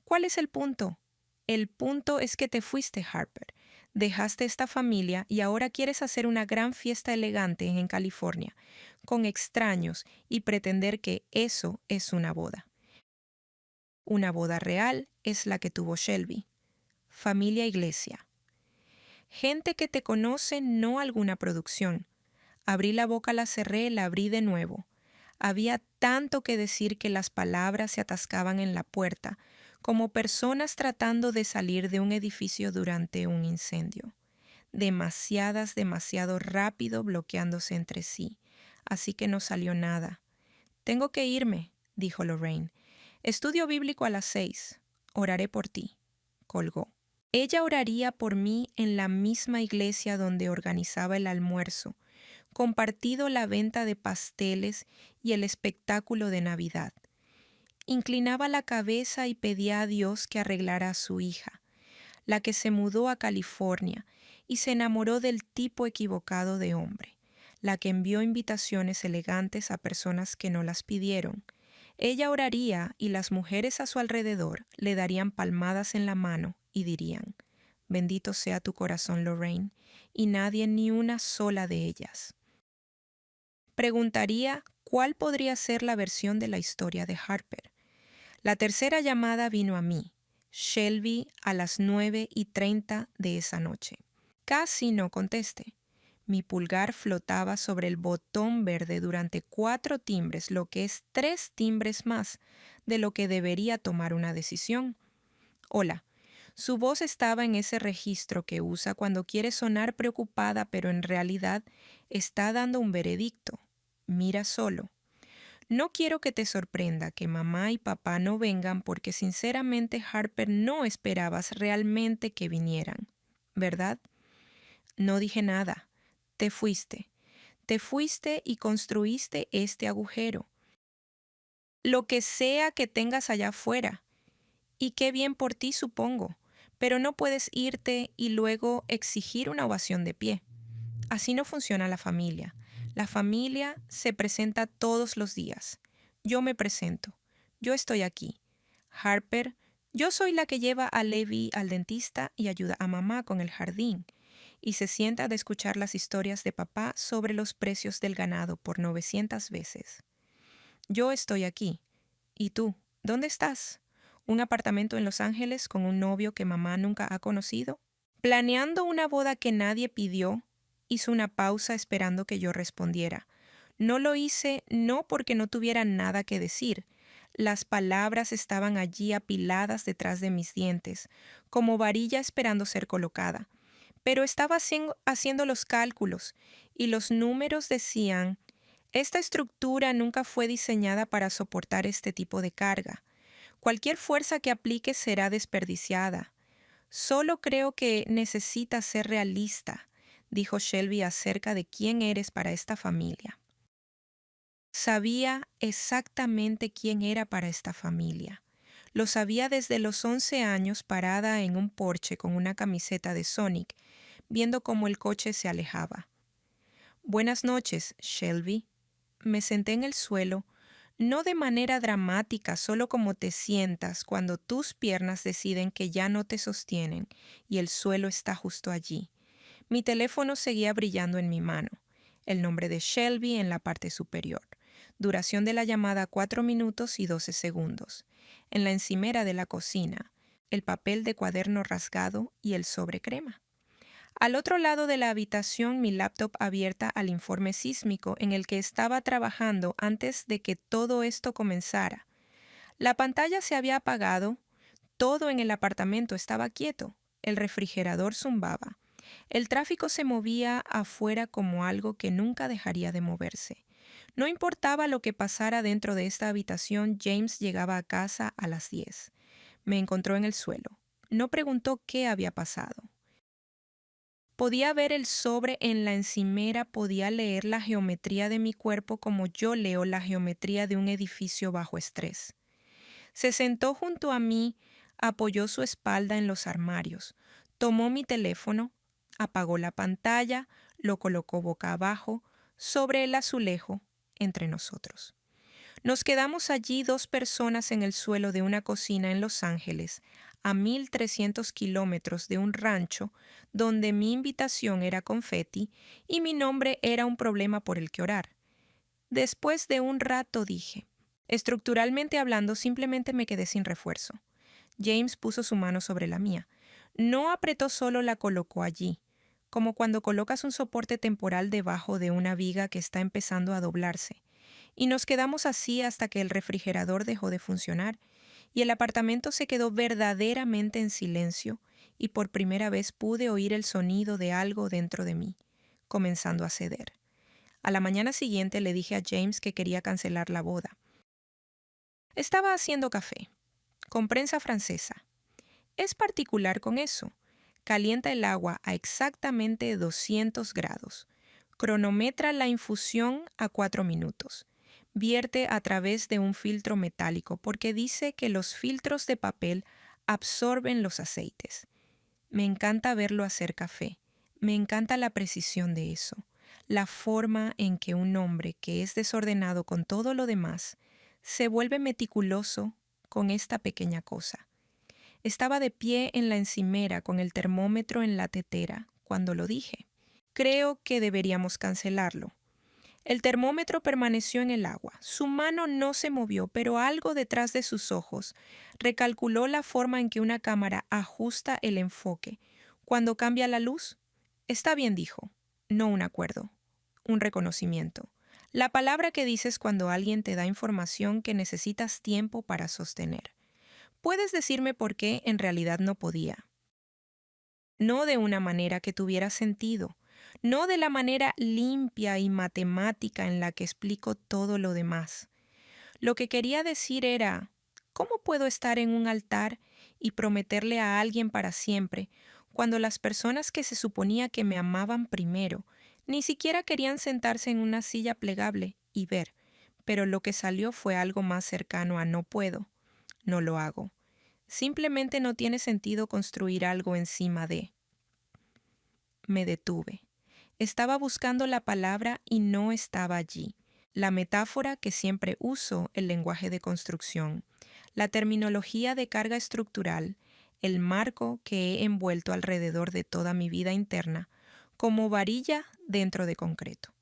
¿Cuál es el punto? El punto es que te fuiste, Harper. Dejaste esta familia y ahora quieres hacer una gran fiesta elegante en California, con extraños, y pretender que eso es una boda. Una boda real es la que tuvo Shelby. Familia iglesia. Gente que te conoce, no alguna producción. Abrí la boca, la cerré, la abrí de nuevo. Había tanto que decir que las palabras se atascaban en la puerta, como personas tratando de salir de un edificio durante un incendio. Demasiado rápido, bloqueándose entre sí. Así que no salió nada. Tengo que irme, dijo Lorraine. Estudio bíblico a las 6. Oraré por ti. Colgó. Ella oraría por mí en la misma iglesia donde organizaba el almuerzo, compartido la venta de pasteles y el espectáculo de Navidad. Inclinaba la cabeza y pedía a Dios que arreglara a su hija, la que se mudó a California y se enamoró del tipo equivocado de hombre, la que envió invitaciones elegantes a personas que no las pidieron. Ella oraría y las mujeres a su alrededor le darían palmadas en la mano y dirían: «Bendito sea tu corazón, Lorraine», y nadie, ni una sola de ellas. Preguntaría cuál podría ser la versión de la historia de Harper. La tercera llamada vino a mí, Shelby, a las 9:30 de esa noche. Casi no contesté. Mi pulgar flotaba sobre el botón verde durante 4 timbres, lo que es 3 timbres más de lo que debería tomar una decisión. Hola. Su voz estaba en ese registro que usa cuando quiere sonar preocupada, pero en realidad está dando un veredicto. Mira solo. No quiero que te sorprenda que mamá y papá no vengan porque sinceramente, Harper, no esperabas realmente que vinieran, ¿verdad? No dije nada. Te fuiste. Te fuiste y construiste este agujero. Lo que sea que tengas allá afuera. Y qué bien por ti, supongo. Pero no puedes irte y luego exigir una ovación de pie. Así no funciona la familia. La familia se presenta todos los días. Yo me presento. Yo estoy aquí. Harper, yo soy la que lleva a Levi al dentista y ayuda a mamá con el jardín. Y se sienta a escuchar las historias de papá sobre los precios del ganado por 900 veces. Yo estoy aquí. ¿Y tú? ¿Dónde estás? ¿Un apartamento en Los Ángeles con un novio que mamá nunca ha conocido? Planeando una boda que nadie pidió, hizo una pausa esperando que yo respondiera. No lo hice no porque no tuviera nada que decir. Las palabras estaban allí apiladas detrás de mis dientes, como varilla esperando ser colocada. Pero estaba haciendo los cálculos y los números decían, esta estructura nunca fue diseñada para soportar este tipo de carga. Cualquier fuerza que aplique será desperdiciada. Solo creo que necesitas ser realista, dijo Shelby acerca de quién eres para esta familia. Sabía exactamente quién era para esta familia. Lo sabía desde los 11 años parada en un porche con una camiseta de Sonic, viendo cómo el coche se alejaba. Buenas noches, Shelby. Me senté en el suelo, no de manera dramática, solo como te sientas cuando tus piernas deciden que ya no te sostienen y el suelo está justo allí. Mi teléfono seguía brillando en mi mano. El nombre de Shelby en la parte superior. Duración de la llamada 4 minutos y 12 segundos. En la encimera de la cocina, el papel de cuaderno rasgado y el sobre crema. Al otro lado de la habitación, mi laptop abierta al informe sísmico en el que estaba trabajando antes de que todo esto comenzara. La pantalla se había apagado, todo en el apartamento estaba quieto, el refrigerador zumbaba. El tráfico se movía afuera como algo que nunca dejaría de moverse. No importaba lo que pasara dentro de esta habitación, James llegaba a casa a las 10. Me encontró en el suelo. No preguntó qué había pasado. Podía ver el sobre en la encimera, podía leer la geometría de mi cuerpo como yo leo la geometría de un edificio bajo estrés. Se sentó junto a mí, apoyó su espalda en los armarios, tomó mi teléfono, apagó la pantalla, lo colocó boca abajo, sobre el azulejo, entre nosotros. Nos quedamos allí 2 personas en el suelo de una cocina en Los Ángeles, a 1.300 kilómetros de un rancho donde mi invitación era confeti y mi nombre era un problema por el que orar. Después de un rato dije, estructuralmente hablando, simplemente me quedé sin refuerzo. James puso su mano sobre la mía. No apretó, solo la colocó allí, como cuando colocas un soporte temporal debajo de una viga que está empezando a doblarse. Y nos quedamos así hasta que el refrigerador dejó de funcionar y el apartamento se quedó verdaderamente en silencio y por primera vez pude oír el sonido de algo dentro de mí, comenzando a ceder. A la mañana siguiente le dije a James que quería cancelar la boda. Estaba haciendo café, con prensa francesa. Es particular con eso. Calienta el agua a exactamente 200 grados. Cronometra la infusión a 4 minutos. Vierte a través de un filtro metálico porque dice que los filtros de papel absorben los aceites. Me encanta verlo hacer café. Me encanta la precisión de eso. La forma en que un hombre que es desordenado con todo lo demás se vuelve meticuloso con esta pequeña cosa. Estaba de pie en la encimera con el termómetro en la tetera cuando lo dije. Creo que deberíamos cancelarlo. El termómetro permaneció en el agua. Su mano no se movió, pero algo detrás de sus ojos recalculó la forma en que una cámara ajusta el enfoque. Cuando cambia la luz, está bien, dijo. No un acuerdo, un reconocimiento. La palabra que dices cuando alguien te da información que necesitas tiempo para sostener. ¿Puedes decirme por qué en realidad no podía? No de una manera que tuviera sentido, no de la manera limpia y matemática en la que explico todo lo demás. Lo que quería decir era, ¿cómo puedo estar en un altar y prometerle a alguien para siempre cuando las personas que se suponía que me amaban primero ni siquiera querían sentarse en una silla plegable y ver? Pero lo que salió fue algo más cercano a no puedo, no lo hago. Simplemente no tiene sentido construir algo encima de. Me detuve. Estaba buscando la palabra y no estaba allí. La metáfora que siempre uso, el lenguaje de construcción, la terminología de carga estructural, el marco que he envuelto alrededor de toda mi vida interna, como varilla dentro de concreto.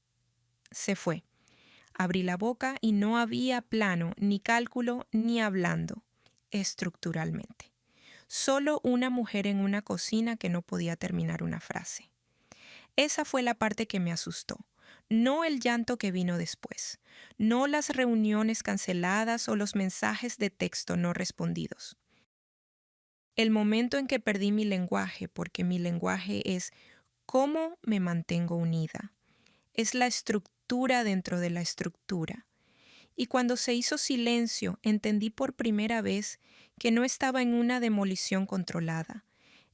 Se fue. Abrí la boca y no había plano, ni cálculo, ni hablando. estructuralmente. Solo una mujer en una cocina que no podía terminar una frase. Esa fue la parte que me asustó, no el llanto que vino después, no las reuniones canceladas o los mensajes de texto no respondidos. El momento en que perdí mi lenguaje, porque mi lenguaje es cómo me mantengo unida, es la estructura dentro de la estructura. Y cuando se hizo silencio, entendí por primera vez que no estaba en una demolición controlada,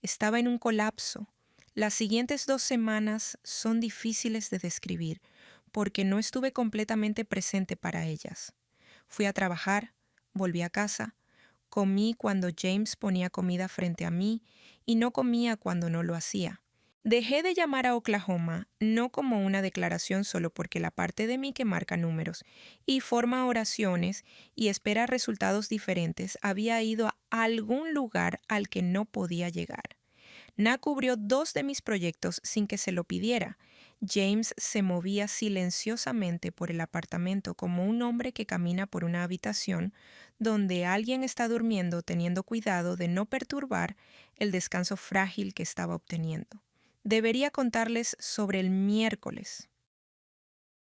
estaba en un colapso. Las siguientes 2 semanas son difíciles de describir porque no estuve completamente presente para ellas. Fui a trabajar, volví a casa, comí cuando James ponía comida frente a mí y no comía cuando no lo hacía. Dejé de llamar a Oklahoma no como una declaración solo porque la parte de mí que marca números y forma oraciones y espera resultados diferentes había ido a algún lugar al que no podía llegar. Na cubrió 2 de mis proyectos sin que se lo pidiera. James se movía silenciosamente por el apartamento como un hombre que camina por una habitación donde alguien está durmiendo teniendo cuidado de no perturbar el descanso frágil que estaba obteniendo. Debería contarles sobre el miércoles.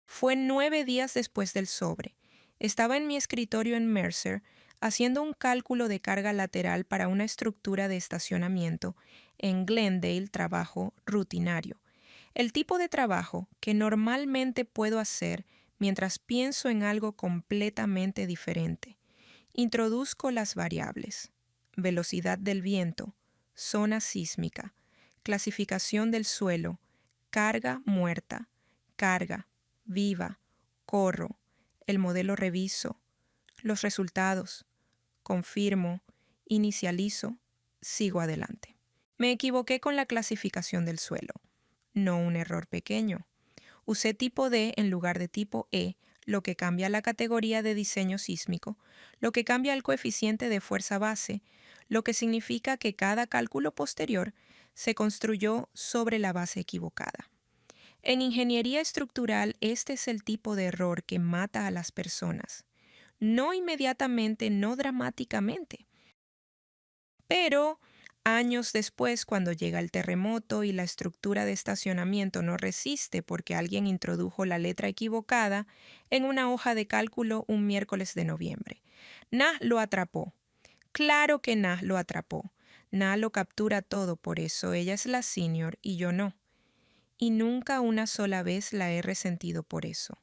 Fue 9 días después del sobre. Estaba en mi escritorio en Mercer haciendo un cálculo de carga lateral para una estructura de estacionamiento en Glendale, trabajo rutinario. El tipo de trabajo que normalmente puedo hacer mientras pienso en algo completamente diferente. Introduzco las variables: velocidad del viento, zona sísmica, clasificación del suelo, carga muerta, carga viva, corro, el modelo reviso, los resultados, confirmo, inicializo, sigo adelante. Me equivoqué con la clasificación del suelo. No un error pequeño. Usé tipo D en lugar de tipo E, lo que cambia la categoría de diseño sísmico, lo que cambia el coeficiente de fuerza base, lo que significa que cada cálculo posterior se construyó sobre la base equivocada. En ingeniería estructural, este es el tipo de error que mata a las personas. No inmediatamente, no dramáticamente, pero años después, cuando llega el terremoto y la estructura de estacionamiento no resiste porque alguien introdujo la letra equivocada en una hoja de cálculo un miércoles de noviembre. Nah lo atrapó. Claro que Nah lo atrapó. Nah lo captura todo, por eso ella es la senior y yo no. Y nunca una sola vez la he resentido por eso.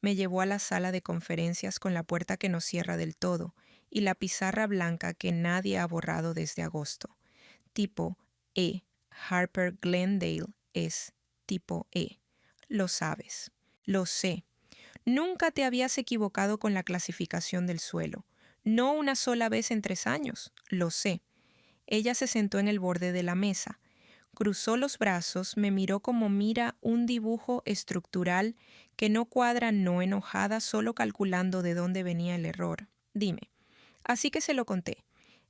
Me llevó a la sala de conferencias con la puerta que no cierra del todo y la pizarra blanca que nadie ha borrado desde agosto. Tipo E. Harper Glendale es tipo E. Lo sabes. Lo sé. Nunca te habías equivocado con la clasificación del suelo. No una sola vez en 3 años. Lo sé. Ella se sentó en el borde de la mesa. Cruzó los brazos, me miró como mira un dibujo estructural que no cuadra, no enojada, solo calculando de dónde venía el error. Dime. Así que se lo conté.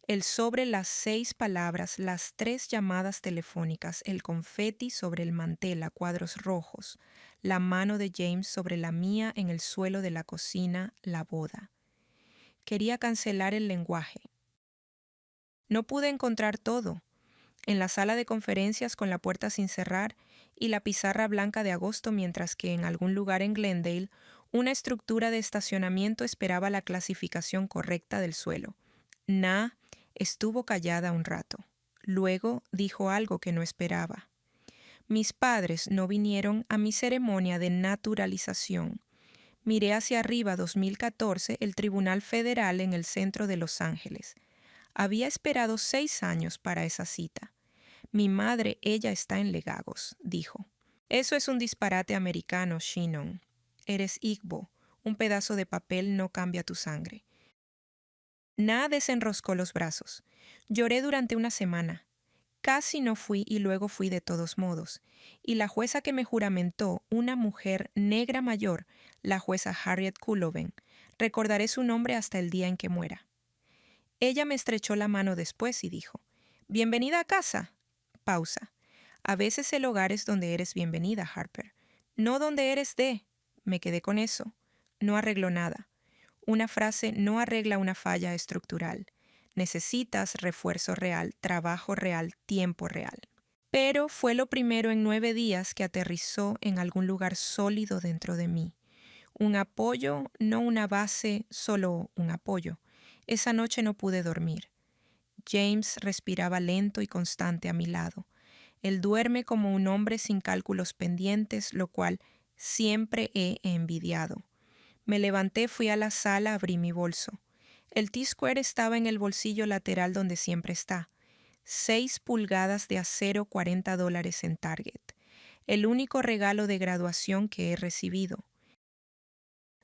El sobre, las 6 palabras, las 3 llamadas telefónicas, el confeti sobre el mantel a cuadros rojos, la mano de James sobre la mía en el suelo de la cocina, la boda. Quería cancelar el lenguaje. No pude encontrar todo. En la sala de conferencias con la puerta sin cerrar y la pizarra blanca de agosto, mientras que en algún lugar en Glendale una estructura de estacionamiento esperaba la clasificación correcta del suelo. Nah estuvo callada un rato. Luego dijo algo que no esperaba. Mis padres no vinieron a mi ceremonia de naturalización. Miré hacia arriba 2014, el Tribunal Federal en el centro de Los Ángeles. Había esperado 6 años para esa cita. Mi madre, ella está en Legagos, dijo. Eso es un disparate americano, Shannon. Eres Igbo. Un pedazo de papel no cambia tu sangre. Nah desenroscó los brazos. Lloré durante una semana. Casi no fui y luego fui de todos modos. Y la jueza que me juramentó, una mujer negra mayor, la jueza Harriet Kuloven, recordaré su nombre hasta el día en que muera. Ella me estrechó la mano después y dijo, «Bienvenida a casa». Pausa. A veces el hogar es donde eres bienvenida, Harper. No donde eres de. Me quedé con eso. No arregló nada. Una frase no arregla una falla estructural. Necesitas refuerzo real, trabajo real, tiempo real. Pero fue lo primero en 9 días que aterrizó en algún lugar sólido dentro de mí. Un apoyo, no una base, solo un apoyo. Esa noche no pude dormir. James respiraba lento y constante a mi lado. Él duerme como un hombre sin cálculos pendientes, lo cual siempre he envidiado. Me levanté, fui a la sala, abrí mi bolso. El T-Square estaba en el bolsillo lateral donde siempre está. 6 pulgadas de acero, $40 en Target. El único regalo de graduación que he recibido.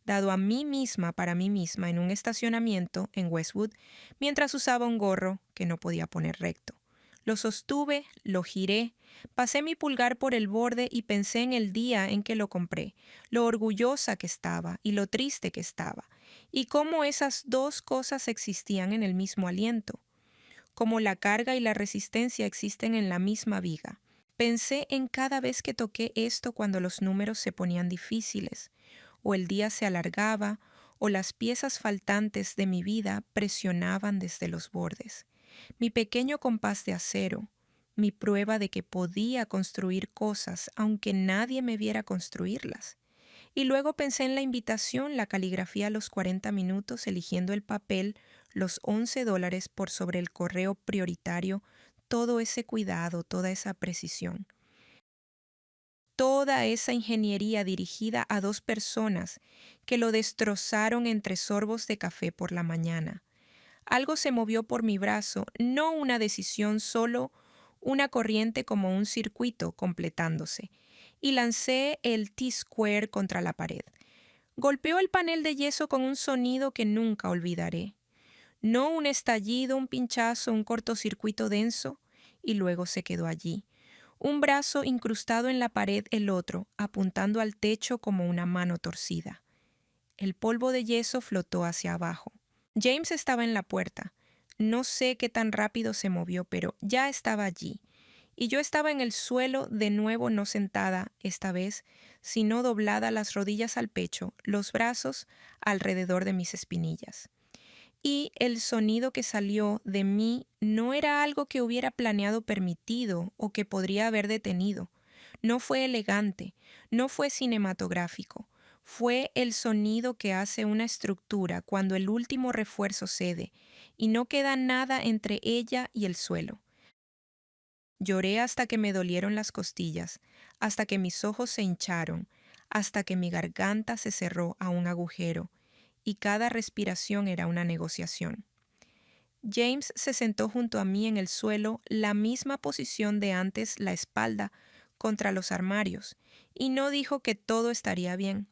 Dado a mí misma para mí misma en un estacionamiento en Westwood mientras usaba un gorro que no podía poner recto. Lo sostuve, lo giré, pasé mi pulgar por el borde y pensé en el día en que lo compré, lo orgullosa que estaba y lo triste que estaba, y cómo esas dos cosas existían en el mismo aliento, cómo la carga y la resistencia existen en la misma viga. Pensé en cada vez que toqué esto cuando los números se ponían difíciles, o el día se alargaba, o las piezas faltantes de mi vida presionaban desde los bordes. Mi pequeño compás de acero, mi prueba de que podía construir cosas aunque nadie me viera construirlas. Y luego pensé en la invitación, la caligrafía a los 40 minutos, eligiendo el papel, los $11 por sobre el correo prioritario, todo ese cuidado, toda esa precisión. Toda esa ingeniería dirigida a 2 personas que lo destrozaron entre sorbos de café por la mañana. Algo se movió por mi brazo, no una decisión, solo una corriente como un circuito completándose, y lancé el T-Square contra la pared. Golpeó el panel de yeso con un sonido que nunca olvidaré. No un estallido, un pinchazo, un cortocircuito denso, y luego se quedó allí. Un brazo incrustado en la pared, el otro, apuntando al techo como una mano torcida. El polvo de yeso flotó hacia abajo. James estaba en la puerta. No sé qué tan rápido se movió, pero ya estaba allí. Y yo estaba en el suelo, de nuevo no sentada, esta vez, sino doblada, las rodillas al pecho, los brazos alrededor de mis espinillas. Y el sonido que salió de mí no era algo que hubiera planeado permitido o que podría haber detenido. No fue elegante, no fue cinematográfico. Fue el sonido que hace una estructura cuando el último refuerzo cede y no queda nada entre ella y el suelo. Lloré hasta que me dolieron las costillas, hasta que mis ojos se hincharon, hasta que mi garganta se cerró a un agujero, y cada respiración era una negociación. James se sentó junto a mí en el suelo, la misma posición de antes, la espalda contra los armarios, y no dijo que todo estaría bien.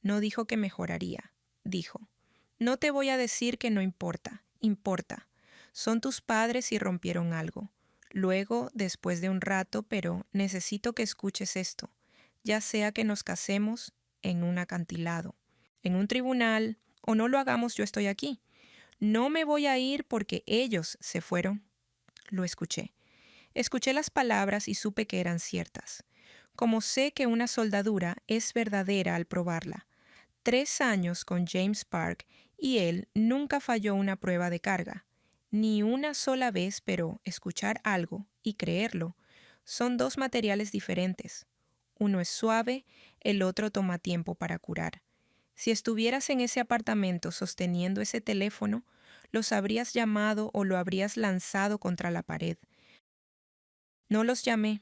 No dijo que mejoraría. Dijo, no te voy a decir que no importa, importa. Son tus padres y rompieron algo. Luego, después de un rato, pero necesito que escuches esto, ya sea que nos casemos en un acantilado, en un tribunal, o no lo hagamos, yo estoy aquí. No me voy a ir porque ellos se fueron. Lo escuché. Escuché las palabras y supe que eran ciertas. Como sé que una soldadura es verdadera al probarla. 3 años con James Park y él nunca falló una prueba de carga. Ni una sola vez, pero escuchar algo y creerlo son 2 materiales diferentes. Uno es suave, el otro toma tiempo para curar. Si estuvieras en ese apartamento sosteniendo ese teléfono, los habrías llamado o lo habrías lanzado contra la pared. No los llamé,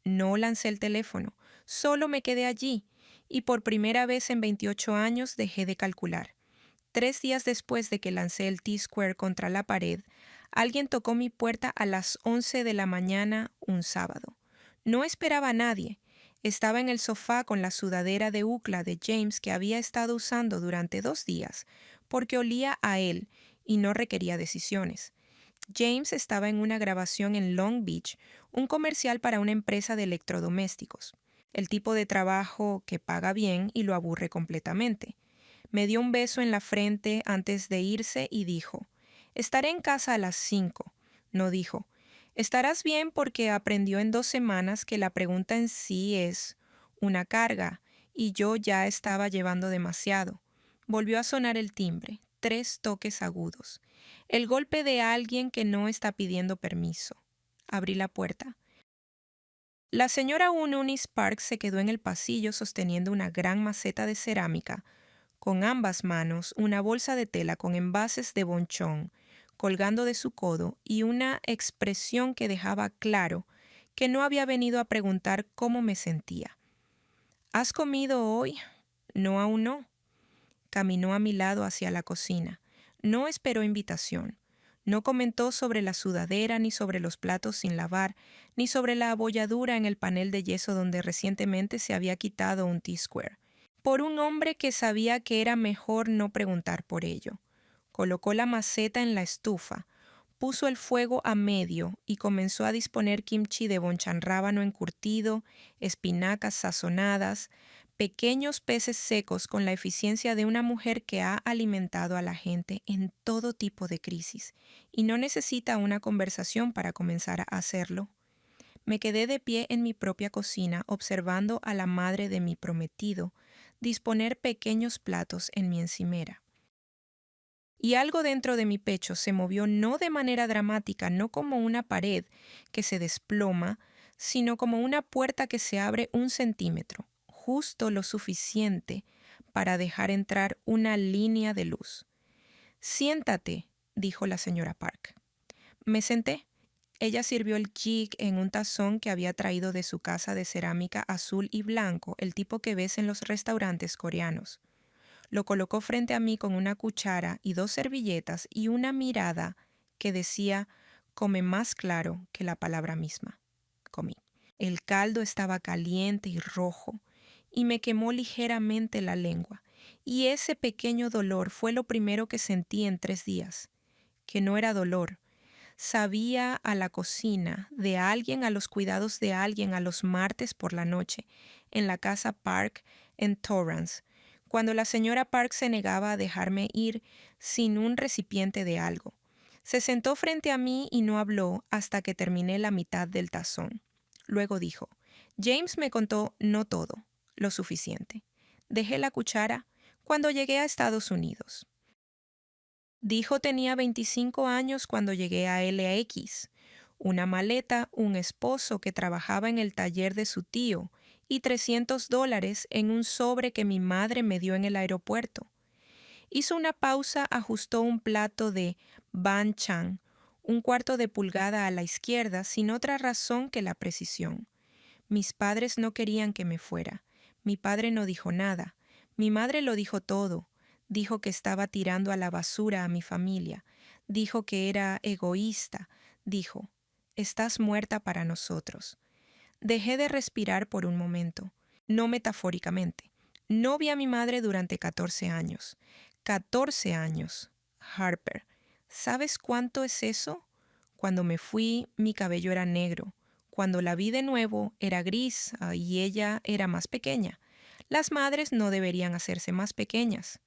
no lancé el teléfono, solo me quedé allí y por primera vez en 28 años dejé de calcular. 3 días después de que lancé el T-Square contra la pared, alguien tocó mi puerta a las 11 de la mañana un sábado. No esperaba a nadie. Estaba en el sofá con la sudadera de UCLA de James que había estado usando durante 2 días, porque olía a él y no requería decisiones. James estaba en una grabación en Long Beach, un comercial para una empresa de electrodomésticos. El tipo de trabajo que paga bien y lo aburre completamente. Me dio un beso en la frente antes de irse y dijo, estaré en casa a las 5. No dijo, estarás bien porque aprendió en 2 semanas que la pregunta en sí es una carga y yo ya estaba llevando demasiado. Volvió a sonar el timbre. 3 toques agudos. El golpe de alguien que no está pidiendo permiso. Abrí la puerta. La señora Ununis Park se quedó en el pasillo sosteniendo una gran maceta de cerámica, con ambas manos una bolsa de tela con envases de bonchón colgando de su codo y una expresión que dejaba claro que no había venido a preguntar cómo me sentía. ¿Has comido hoy? No, aún no. Caminó a mi lado hacia la cocina. No esperó invitación. No comentó sobre la sudadera, ni sobre los platos sin lavar, ni sobre la abolladura en el panel de yeso donde recientemente se había quitado un T-square. Por un hombre que sabía que era mejor no preguntar por ello. Colocó la maceta en la estufa, puso el fuego a medio y comenzó a disponer kimchi de bonchanrábano encurtido, espinacas sazonadas, pequeños peces secos con la eficiencia de una mujer que ha alimentado a la gente en todo tipo de crisis y no necesita una conversación para comenzar a hacerlo. Me quedé de pie en mi propia cocina observando a la madre de mi prometido disponer pequeños platos en mi encimera. Y algo dentro de mi pecho se movió no de manera dramática, no como una pared que se desploma, sino como una puerta que se abre 1 centímetro, justo lo suficiente para dejar entrar una línea de luz. Siéntate, dijo la señora Park. Me senté. Ella sirvió el jjigae en un tazón que había traído de su casa de cerámica azul y blanco, el tipo que ves en los restaurantes coreanos. Lo colocó frente a mí con una cuchara y 2 servilletas y una mirada que decía, come más claro que la palabra misma. Comí. El caldo estaba caliente y rojo y me quemó ligeramente la lengua. Y ese pequeño dolor fue lo primero que sentí en 3 días. Que no era dolor. Sabía a la cocina de alguien, a los cuidados de alguien, a los martes por la noche, en la casa Park en Torrance, cuando la señora Park se negaba a dejarme ir sin un recipiente de algo. Se sentó frente a mí y no habló hasta que terminé la mitad del tazón. Luego dijo, James me contó no todo, lo suficiente. Dejé la cuchara cuando llegué a Estados Unidos. Dijo tenía 25 años cuando llegué a LAX, una maleta, un esposo que trabajaba en el taller de su tío y $300 en un sobre que mi madre me dio en el aeropuerto. Hizo una pausa, ajustó un plato de banchan, 1/4 de pulgada a la izquierda, sin otra razón que la precisión. Mis padres no querían que me fuera. Mi padre no dijo nada. Mi madre lo dijo todo. Dijo que estaba tirando a la basura a mi familia. Dijo que era egoísta. Dijo, estás muerta para nosotros. Dejé de respirar por un momento, no metafóricamente. No vi a mi madre durante 14 años. 14 años. Harper, ¿sabes cuánto es eso? Cuando me fui, mi cabello era negro. Cuando la vi de nuevo, era gris y ella era más pequeña. Las madres no deberían hacerse más pequeñas.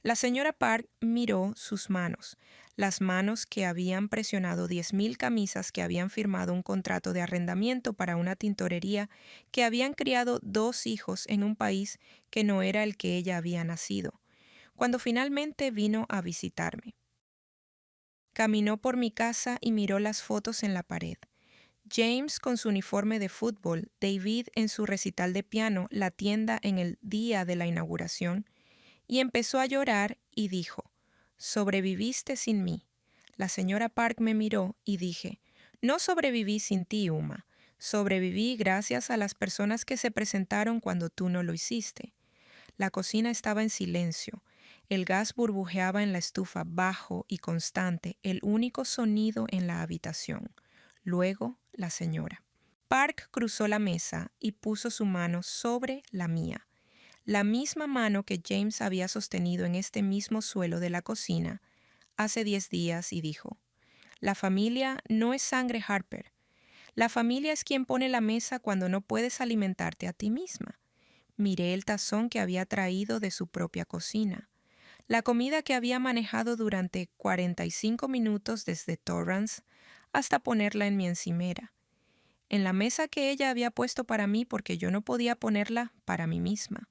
La señora Park miró sus manos, las manos que habían presionado 10,000 camisas que habían firmado un contrato de arrendamiento para una tintorería, que habían criado 2 hijos en un país que no era el que ella había nacido, cuando finalmente vino a visitarme. Caminó por mi casa y miró las fotos en la pared. James con su uniforme de fútbol, David en su recital de piano, la tienda en el día de la inauguración, y empezó a llorar y dijo, sobreviviste sin mí. La señora Park me miró y dije, no sobreviví sin ti, Uma. Sobreviví gracias a las personas que se presentaron cuando tú no lo hiciste. La cocina estaba en silencio. El gas burbujeaba en la estufa bajo y constante, el único sonido en la habitación. Luego, la señora Park cruzó la mesa y puso su mano sobre la mía. La misma mano que James había sostenido en este mismo suelo de la cocina hace 10 días y dijo, la familia no es sangre, Harper. La familia es quien pone la mesa cuando no puedes alimentarte a ti misma. Miré el tazón que había traído de su propia cocina. La comida que había manejado durante 45 minutos desde Torrance hasta ponerla en mi encimera. En la mesa que ella había puesto para mí porque yo no podía ponerla para mí misma.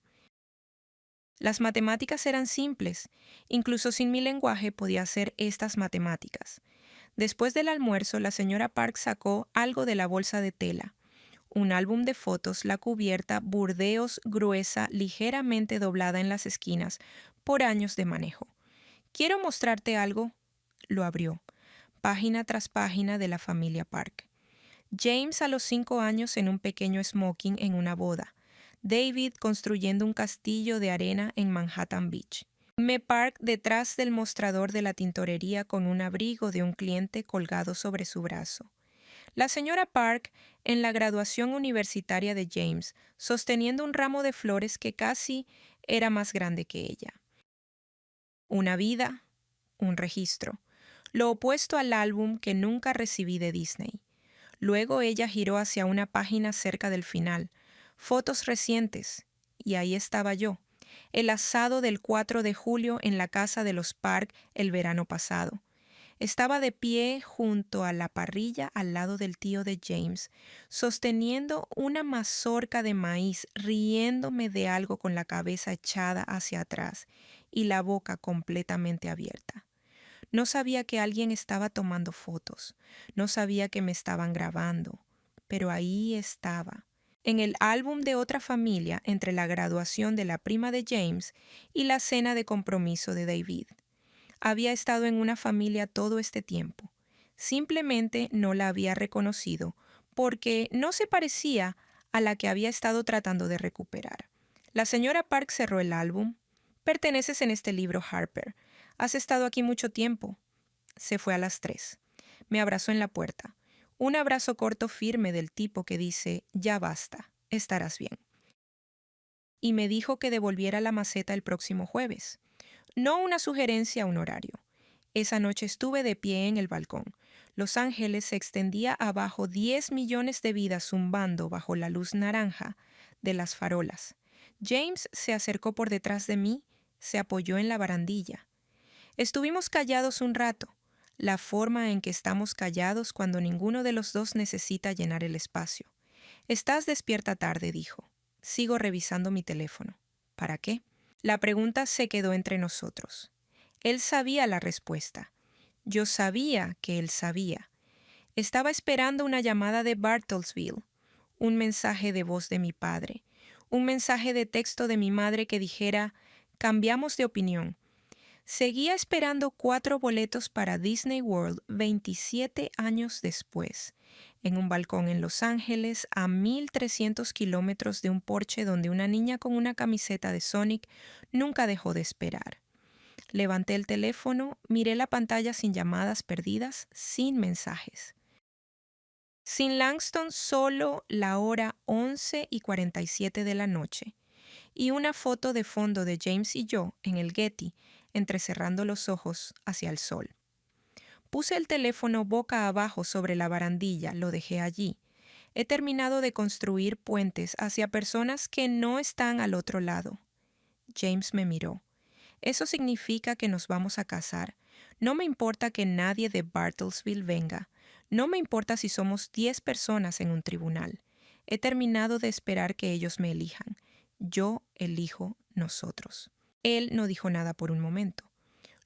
Las matemáticas eran simples. Incluso sin mi lenguaje podía hacer estas matemáticas. Después del almuerzo, la señora Park sacó algo de la bolsa de tela. Un álbum de fotos, la cubierta burdeos gruesa, ligeramente doblada en las esquinas, por años de manejo. «Quiero mostrarte algo». Lo abrió. Página tras página de la familia Park. James a los 5 años en un pequeño smoking en una boda. David construyendo un castillo de arena en Manhattan Beach. Me Park detrás del mostrador de la tintorería con un abrigo de un cliente colgado sobre su brazo. La señora Park en la graduación universitaria de James, sosteniendo un ramo de flores que casi era más grande que ella. Una vida, un registro. Lo opuesto al álbum que nunca recibí de Disney. Luego ella giró hacia una página cerca del final. Fotos recientes. Y ahí estaba yo. El asado del 4 de julio en la casa de los Park el verano pasado. Estaba de pie junto a la parrilla al lado del tío de James, sosteniendo una mazorca de maíz, riéndome de algo con la cabeza echada hacia atrás y la boca completamente abierta. No sabía que alguien estaba tomando fotos, no sabía que me estaban grabando, pero ahí estaba, en el álbum de otra familia entre la graduación de la prima de James y la cena de compromiso de David. Había estado en una familia todo este tiempo. Simplemente no la había reconocido porque no se parecía a la que había estado tratando de recuperar. La señora Park cerró el álbum. «Perteneces en este libro, Harper. Has estado aquí mucho tiempo». Se fue a las 3. Me abrazó en la puerta. Un abrazo corto firme del tipo que dice, «Ya basta, estarás bien». Y me dijo que devolviera la maceta el próximo jueves. No una sugerencia a un horario. Esa noche estuve de pie en el balcón. Los Ángeles se extendía abajo 10 millones de vidas zumbando bajo la luz naranja de las farolas. James se acercó por detrás de mí, se apoyó en la barandilla. Estuvimos callados un rato, la forma en que estamos callados cuando ninguno de los dos necesita llenar el espacio. «Estás despierta tarde», dijo. Sigo revisando mi teléfono. ¿Para qué? La pregunta se quedó entre nosotros. Él sabía la respuesta. Yo sabía que él sabía. Estaba esperando una llamada de Bartlesville, un mensaje de voz de mi padre, un mensaje de texto de mi madre que dijera, «Cambiamos de opinión». Seguía esperando 4 boletos para Disney World 27 años después, en un balcón en Los Ángeles, a 1.300 kilómetros de un porche donde una niña con una camiseta de Sonic nunca dejó de esperar. Levanté el teléfono, miré la pantalla sin llamadas perdidas, sin mensajes. Sin Langston, solo la hora 11:47 de la noche y una foto de fondo de James y yo en el Getty, entrecerrando los ojos hacia el sol. Puse el teléfono boca abajo sobre la barandilla, lo dejé allí. He terminado de construir puentes hacia personas que no están al otro lado. James me miró. «Eso significa que nos vamos a casar. No me importa que nadie de Bartlesville venga. No me importa si somos 10 personas en un tribunal. He terminado de esperar que ellos me elijan. Yo elijo nosotros». Él no dijo nada por un momento.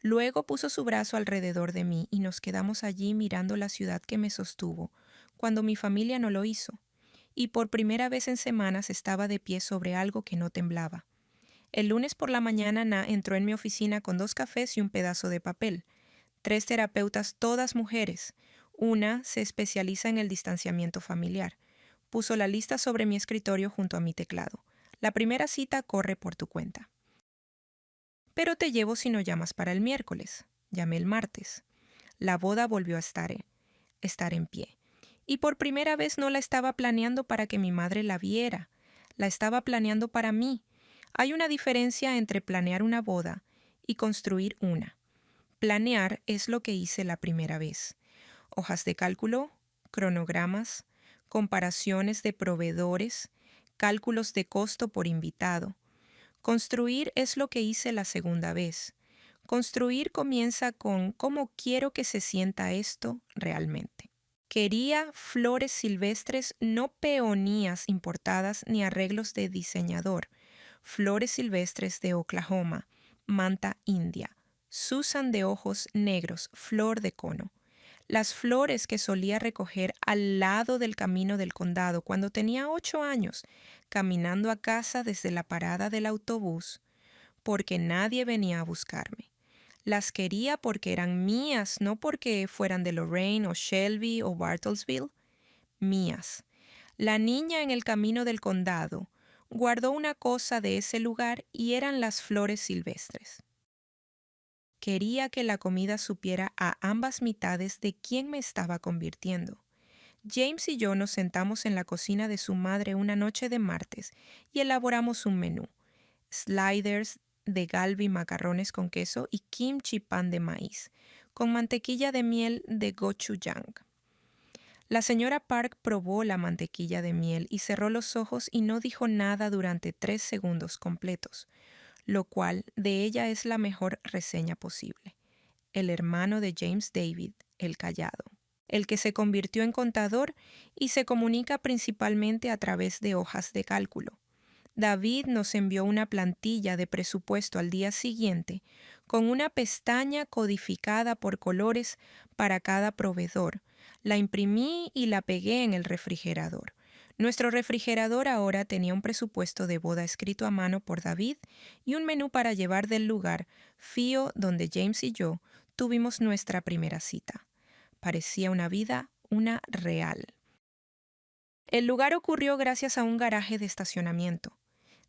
Luego puso su brazo alrededor de mí y nos quedamos allí mirando la ciudad que me sostuvo, cuando mi familia no lo hizo. Y por primera vez en semanas estaba de pie sobre algo que no temblaba. El lunes por la mañana Na entró en mi oficina con 2 cafés y un pedazo de papel. 3 terapeutas, todas mujeres. Una se especializa en el distanciamiento familiar. Puso la lista sobre mi escritorio junto a mi teclado. «La primera cita corre por tu cuenta». «Pero te llevo si no llamas para el miércoles». Llamé el martes. La boda volvió a estar en pie. Y por primera vez no la estaba planeando para que mi madre la viera. La estaba planeando para mí. Hay una diferencia entre planear una boda y construir una. Planear es lo que hice la primera vez. Hojas de cálculo, cronogramas, comparaciones de proveedores, cálculos de costo por invitado. Construir es lo que hice la segunda vez. Construir comienza con cómo quiero que se sienta esto realmente. Quería flores silvestres, no peonías importadas ni arreglos de diseñador. flores silvestres de Oklahoma, manta india, Susan de ojos negros, flor de cono. Las flores que solía recoger al lado del camino del condado cuando tenía 8 años, caminando a casa desde la parada del autobús, porque nadie venía a buscarme. Las quería porque eran mías, no porque fueran de Lorraine o Shelby o Bartlesville. Mías. La niña en el camino del condado guardó una cosa de ese lugar y eran las flores silvestres. Quería que la comida supiera a ambas mitades de quién me estaba convirtiendo. James y yo nos sentamos en la cocina de su madre una noche de martes y elaboramos un menú. Sliders de galbi macarrones con queso y kimchi pan de maíz, con mantequilla de miel de gochujang. La señora Park probó la mantequilla de miel y cerró los ojos y no dijo nada durante 3 segundos completos, lo cual de ella es la mejor reseña posible. El hermano de James David, el callado, el que se convirtió en contador y se comunica principalmente a través de hojas de cálculo. David nos envió una plantilla de presupuesto al día siguiente con una pestaña codificada por colores para cada proveedor. La imprimí y la pegué en el refrigerador. Nuestro refrigerador ahora tenía un presupuesto de boda escrito a mano por David y un menú para llevar del lugar fío donde James y yo tuvimos nuestra primera cita. Parecía una vida, una real. El lugar ocurrió gracias a un garaje de estacionamiento.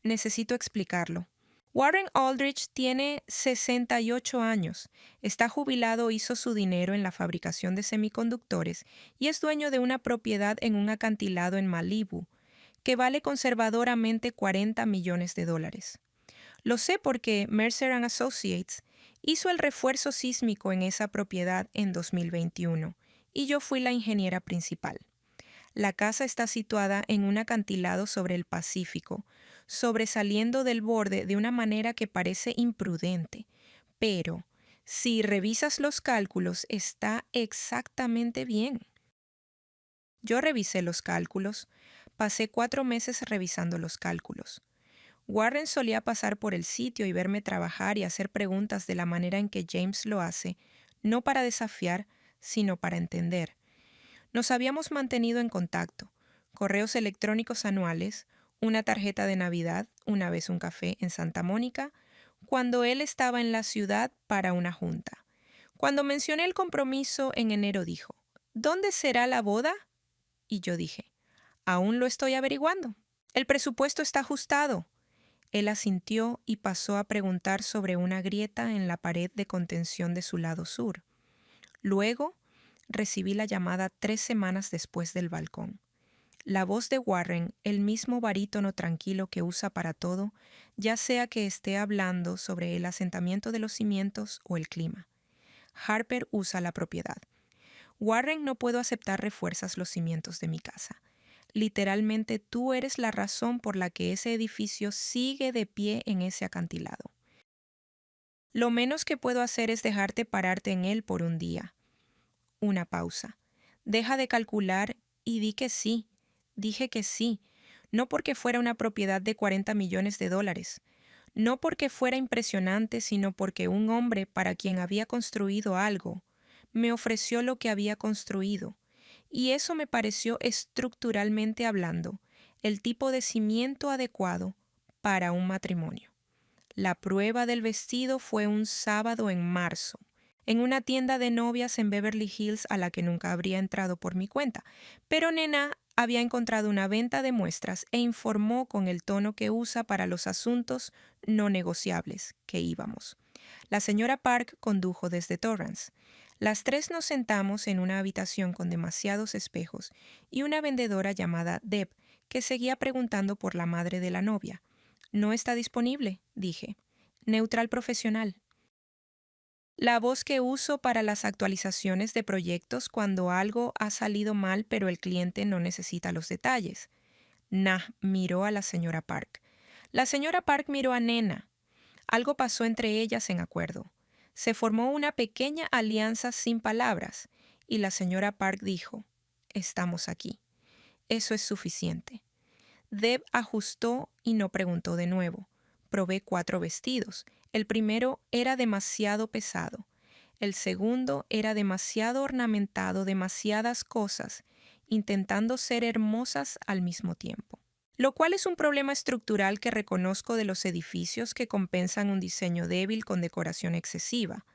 Necesito explicarlo. Warren Aldrich tiene 68 años, está jubilado, hizo su dinero en la fabricación de semiconductores y es dueño de una propiedad en un acantilado en Malibu, que vale conservadoramente $40 millones. Lo sé porque Mercer & Associates hizo el refuerzo sísmico en esa propiedad en 2021 y yo fui la ingeniera principal. La casa está situada en un acantilado sobre el Pacífico, sobresaliendo del borde de una manera que parece imprudente, pero si revisas los cálculos está exactamente bien. Yo revisé los cálculos, pasé 4 meses revisando los cálculos. Warren solía pasar por el sitio y verme trabajar y hacer preguntas de la manera en que James lo hace, no para desafiar, sino para entender. Nos habíamos mantenido en contacto, correos electrónicos anuales, una tarjeta de Navidad, una vez un café en Santa Mónica, cuando él estaba en la ciudad para una junta. Cuando mencioné el compromiso en enero dijo, ¿dónde será la boda? Y yo dije, aún lo estoy averiguando. El presupuesto está ajustado. Él asintió y pasó a preguntar sobre una grieta en la pared de contención de su lado sur. Luego, recibí la llamada 3 semanas después del balcón. La voz de Warren, el mismo barítono tranquilo que usa para todo, ya sea que esté hablando sobre el asentamiento de los cimientos o el clima. Harper usa la propiedad. Warren, no puedo aceptar refuerzas los cimientos de mi casa. Literalmente tú eres la razón por la que ese edificio sigue de pie en ese acantilado. Lo menos que puedo hacer es dejarte pararte en él por un día. Una pausa. Deja de calcular y di que sí. Dije que sí, no porque fuera una propiedad de $40 millones, no porque fuera impresionante, sino porque un hombre para quien había construido algo me ofreció lo que había construido, y eso me pareció estructuralmente hablando el tipo de cimiento adecuado para un matrimonio. La prueba del vestido fue un sábado en marzo, en una tienda de novias en Beverly Hills a la que nunca habría entrado por mi cuenta, pero Nena había encontrado una venta de muestras e informó con el tono que usa para los asuntos no negociables que íbamos. La señora Park condujo desde Torrance. Las 3 nos sentamos en una habitación con demasiados espejos y una vendedora llamada Deb que seguía preguntando por la madre de la novia. «No está disponible», dije. «Neutral profesional». La voz que uso para las actualizaciones de proyectos cuando algo ha salido mal pero el cliente no necesita los detalles. Nah, miró a la señora Park. La señora Park miró a Nena. Algo pasó entre ellas en acuerdo. Se formó una pequeña alianza sin palabras y la señora Park dijo, «Estamos aquí. Eso es suficiente». Deb ajustó y no preguntó de nuevo. Probé 4 vestidos. El primero era demasiado pesado. El segundo era demasiado ornamentado, demasiadas cosas, intentando ser hermosas al mismo tiempo. Lo cual es un problema estructural que reconozco de los edificios que compensan un diseño débil con decoración excesiva.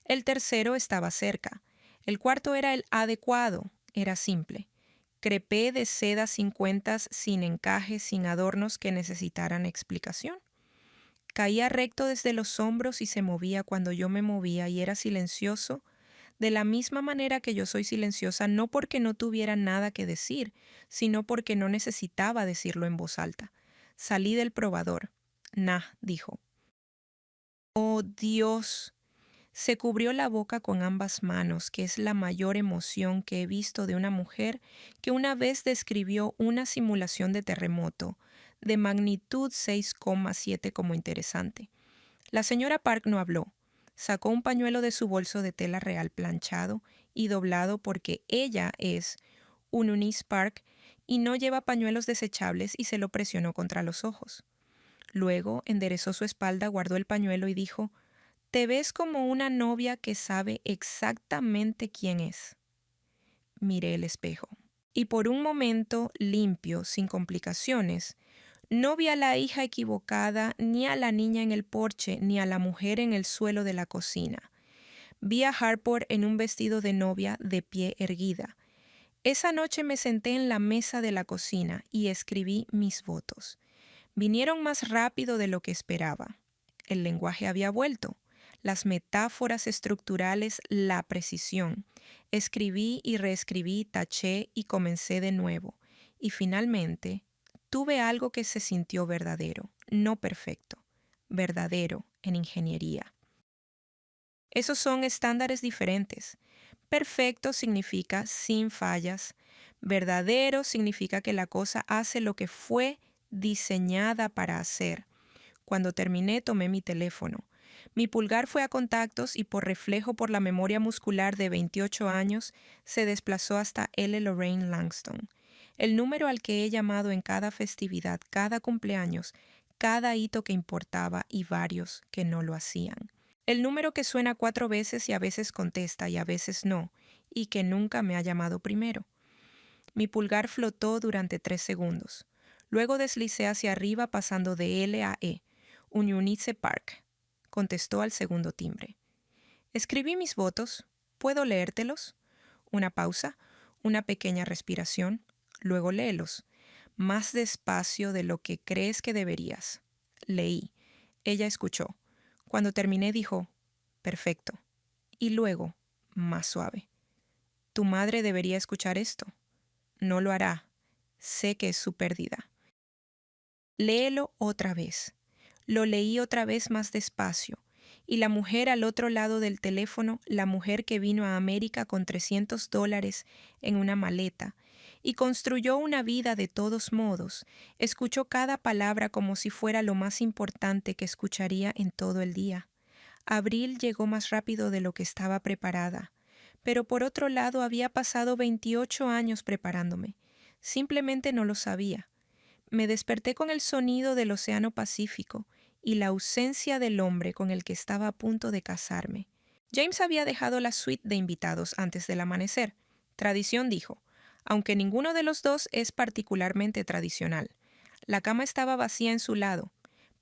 El tercero estaba cerca. El cuarto era el adecuado. Era simple. Crepé de seda sin cuentas, sin encajes, sin adornos que necesitaran explicación. Caía recto desde los hombros y se movía cuando yo me movía y era silencioso, de la misma manera que yo soy silenciosa no porque no tuviera nada que decir, sino porque no necesitaba decirlo en voz alta. Salí del probador. Nah, dijo. Oh, Dios. Se cubrió la boca con ambas manos, que es la mayor emoción que he visto de una mujer que una vez describió una simulación de terremoto de magnitud 6,7 como interesante. La señora Park no habló. Sacó un pañuelo de su bolso de tela real planchado y doblado porque ella es un Eunice Park y no lleva pañuelos desechables y se lo presionó contra los ojos. Luego enderezó su espalda, guardó el pañuelo y dijo: «Te ves como una novia que sabe exactamente quién es». Miré el espejo. Y por un momento, limpio, sin complicaciones, no vi a la hija equivocada, ni a la niña en el porche, ni a la mujer en el suelo de la cocina. Vi a Harper en un vestido de novia de pie erguida. Esa noche me senté en la mesa de la cocina y escribí mis votos. Vinieron más rápido de lo que esperaba. El lenguaje había vuelto. Las metáforas estructurales, la precisión. Escribí y reescribí, taché y comencé de nuevo. Y finalmente, tuve algo que se sintió verdadero, no perfecto, verdadero en ingeniería. Esos son estándares diferentes. Perfecto significa sin fallas. Verdadero significa que la cosa hace lo que fue diseñada para hacer. Cuando terminé, tomé mi teléfono. Mi pulgar fue a contactos y por reflejo por la memoria muscular de 28 años se desplazó hasta L. Lorraine Langston. El número al que he llamado en cada festividad, cada cumpleaños, cada hito que importaba y varios que no lo hacían. El número que suena 4 veces y a veces contesta y a veces no, y que nunca me ha llamado primero. Mi pulgar flotó durante 3 segundos. Luego deslicé hacia arriba pasando de L a E. Un Eunice Park. Contestó al segundo timbre. Escribí mis votos. ¿Puedo leértelos? Una pausa, una pequeña respiración. Luego léelos. Más despacio de lo que crees que deberías. Leí. Ella escuchó. Cuando terminé dijo: «Perfecto». Y luego, más suave: «Tu madre debería escuchar esto». «No lo hará. Sé que es su pérdida». «Léelo otra vez». Lo leí otra vez más despacio, y la mujer al otro lado del teléfono, la mujer que vino a América con $300 en una maleta y construyó una vida de todos modos, escuchó cada palabra como si fuera lo más importante que escucharía en todo el día. Abril llegó más rápido de lo que estaba preparada, pero por otro lado había pasado 28 años preparándome. Simplemente no lo sabía. Me desperté con el sonido del Océano Pacífico y la ausencia del hombre con el que estaba a punto de casarme. James había dejado la suite de invitados antes del amanecer. Tradición, dijo, aunque ninguno de los dos es particularmente tradicional. La cama estaba vacía en su lado,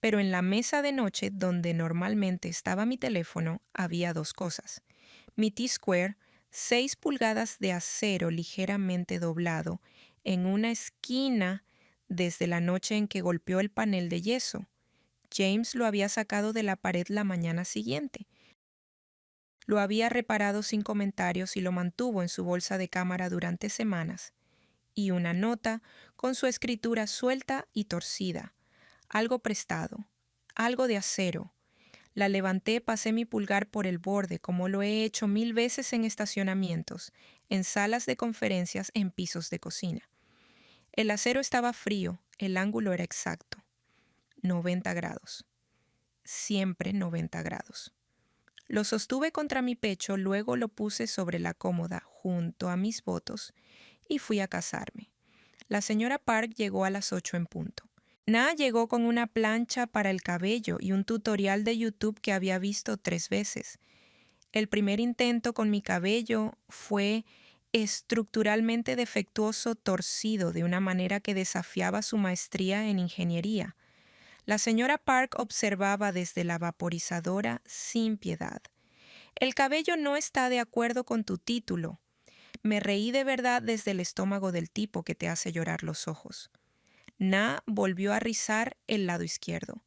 pero en la mesa de noche donde normalmente estaba mi teléfono había 2 cosas. Mi T-Square, 6 pulgadas de acero ligeramente doblado, en una esquina desde la noche en que golpeó el panel de yeso. James lo había sacado de la pared la mañana siguiente. Lo había reparado sin comentarios y lo mantuvo en su bolsa de cámara durante semanas. Y una nota con su escritura suelta y torcida. Algo prestado. Algo de acero. La levanté, pasé mi pulgar por el borde, como lo he hecho 1000 veces en estacionamientos, en salas de conferencias, en pisos de cocina. El acero estaba frío, el ángulo era exacto. 90 grados. Siempre 90 grados. Lo sostuve contra mi pecho, luego lo puse sobre la cómoda junto a mis votos y fui a casarme. La señora Park llegó a las 8 en punto. Na llegó con una plancha para el cabello y un tutorial de YouTube que había visto 3 veces. El primer intento con mi cabello fue estructuralmente defectuoso, torcido de una manera que desafiaba su maestría en ingeniería. La señora Park observaba desde la vaporizadora sin piedad. El cabello no está de acuerdo con tu título. Me reí de verdad desde el estómago del tipo que te hace llorar los ojos. Na volvió a rizar el lado izquierdo.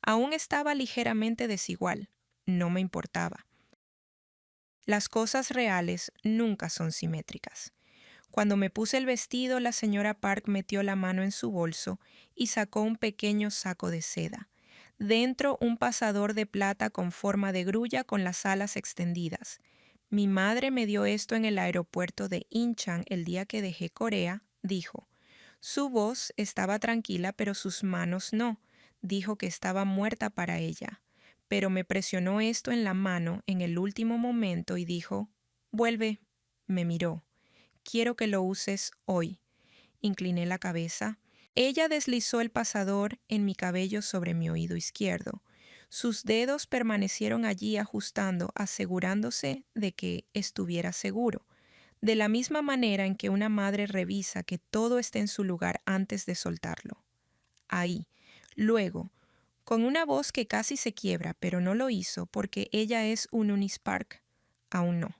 Aún estaba ligeramente desigual. No me importaba. Las cosas reales nunca son simétricas. Cuando me puse el vestido, la señora Park metió la mano en su bolso y sacó un pequeño saco de seda. Dentro, un pasador de plata con forma de grulla con las alas extendidas. Mi madre me dio esto en el aeropuerto de Incheon el día que dejé Corea, dijo. Su voz estaba tranquila, pero sus manos no. Dijo que estaba muerta para ella. Pero me presionó esto en la mano en el último momento y dijo, vuelve. Me miró. Quiero que lo uses hoy. Incliné la cabeza. Ella deslizó el pasador en mi cabello sobre mi oído izquierdo. Sus dedos permanecieron allí ajustando, asegurándose de que estuviera seguro, de la misma manera en que una madre revisa que todo esté en su lugar antes de soltarlo. Ahí. Luego, con una voz que casi se quiebra, pero no lo hizo porque ella es un Unispark. Aún no.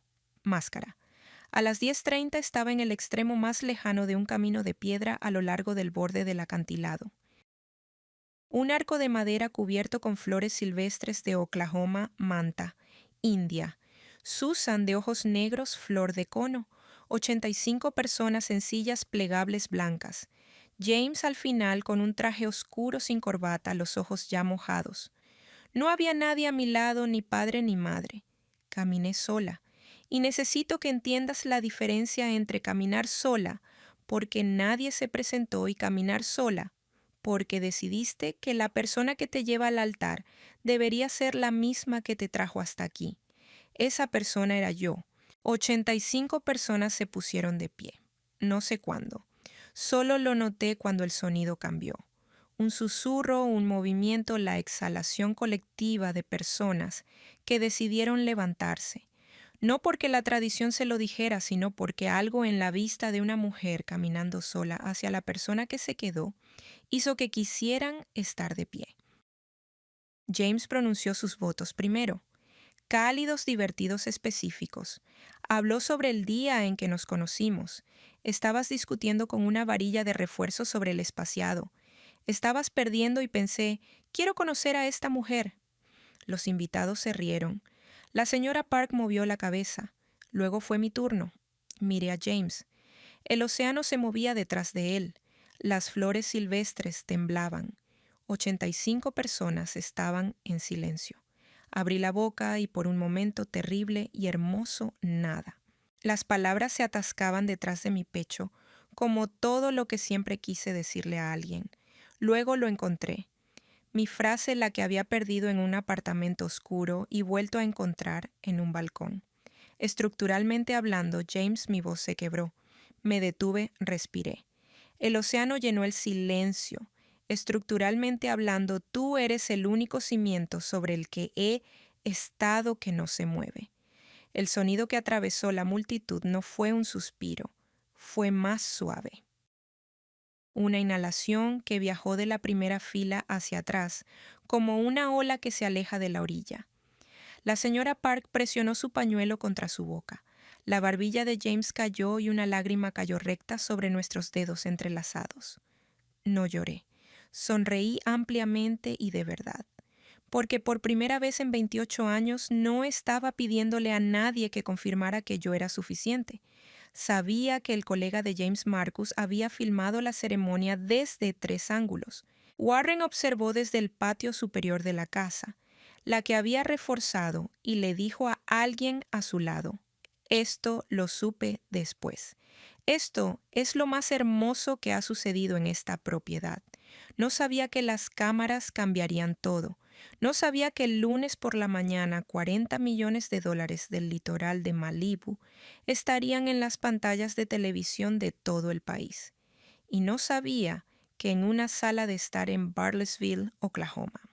Máscara. A las 10:30 estaba en el extremo más lejano de un camino de piedra a lo largo del borde del acantilado. Un arco de madera cubierto con flores silvestres de Oklahoma, Manta, India. Susan de ojos negros, flor de cono. 85 personas en sillas plegables blancas. James al final con un traje oscuro sin corbata, los ojos ya mojados. No había nadie a mi lado, ni padre ni madre. Caminé sola. Y necesito que entiendas la diferencia entre caminar sola, porque nadie se presentó, y caminar sola, porque decidiste que la persona que te lleva al altar debería ser la misma que te trajo hasta aquí. Esa persona era yo. 85 personas se pusieron de pie. No sé cuándo. Solo lo noté cuando el sonido cambió. Un susurro, un movimiento, la exhalación colectiva de personas que decidieron levantarse. No porque la tradición se lo dijera, sino porque algo en la vista de una mujer caminando sola hacia la persona que se quedó hizo que quisieran estar de pie. James pronunció sus votos primero, cálidos, divertidos, específicos. Habló sobre el día en que nos conocimos. Estabas discutiendo con una varilla de refuerzo sobre el espaciado. Estabas perdiendo y pensé, quiero conocer a esta mujer. Los invitados se rieron. La señora Park movió la cabeza. Luego fue mi turno. Miré a James. El océano se movía detrás de él. Las flores silvestres temblaban. 85 personas estaban en silencio. Abrí la boca y por un momento terrible y hermoso, nada. Las palabras se atascaban detrás de mi pecho, como todo lo que siempre quise decirle a alguien. Luego lo encontré. Mi frase, la que había perdido en un apartamento oscuro y vuelto a encontrar en un balcón. Estructuralmente hablando, James, mi voz se quebró. Me detuve, respiré. El océano llenó el silencio. Estructuralmente hablando, tú eres el único cimiento sobre el que he estado que no se mueve. El sonido que atravesó la multitud no fue un suspiro, fue más suave. Una inhalación que viajó de la primera fila hacia atrás, como una ola que se aleja de la orilla. La señora Park presionó su pañuelo contra su boca. La barbilla de James cayó y una lágrima cayó recta sobre nuestros dedos entrelazados. No lloré. Sonreí ampliamente y de verdad, porque por primera vez en 28 años no estaba pidiéndole a nadie que confirmara que yo era suficiente. Sabía que el colega de James Marcus había filmado la ceremonia desde 3 ángulos. Warren observó desde el patio superior de la casa, la que había reforzado, y le dijo a alguien a su lado, esto lo supe después. Esto es lo más hermoso que ha sucedido en esta propiedad. No sabía que las cámaras cambiarían todo. No sabía que el lunes por la mañana $40 millones del litoral de Malibú estarían en las pantallas de televisión de todo el país. Y no sabía que en una sala de estar en Bartlesville, Oklahoma.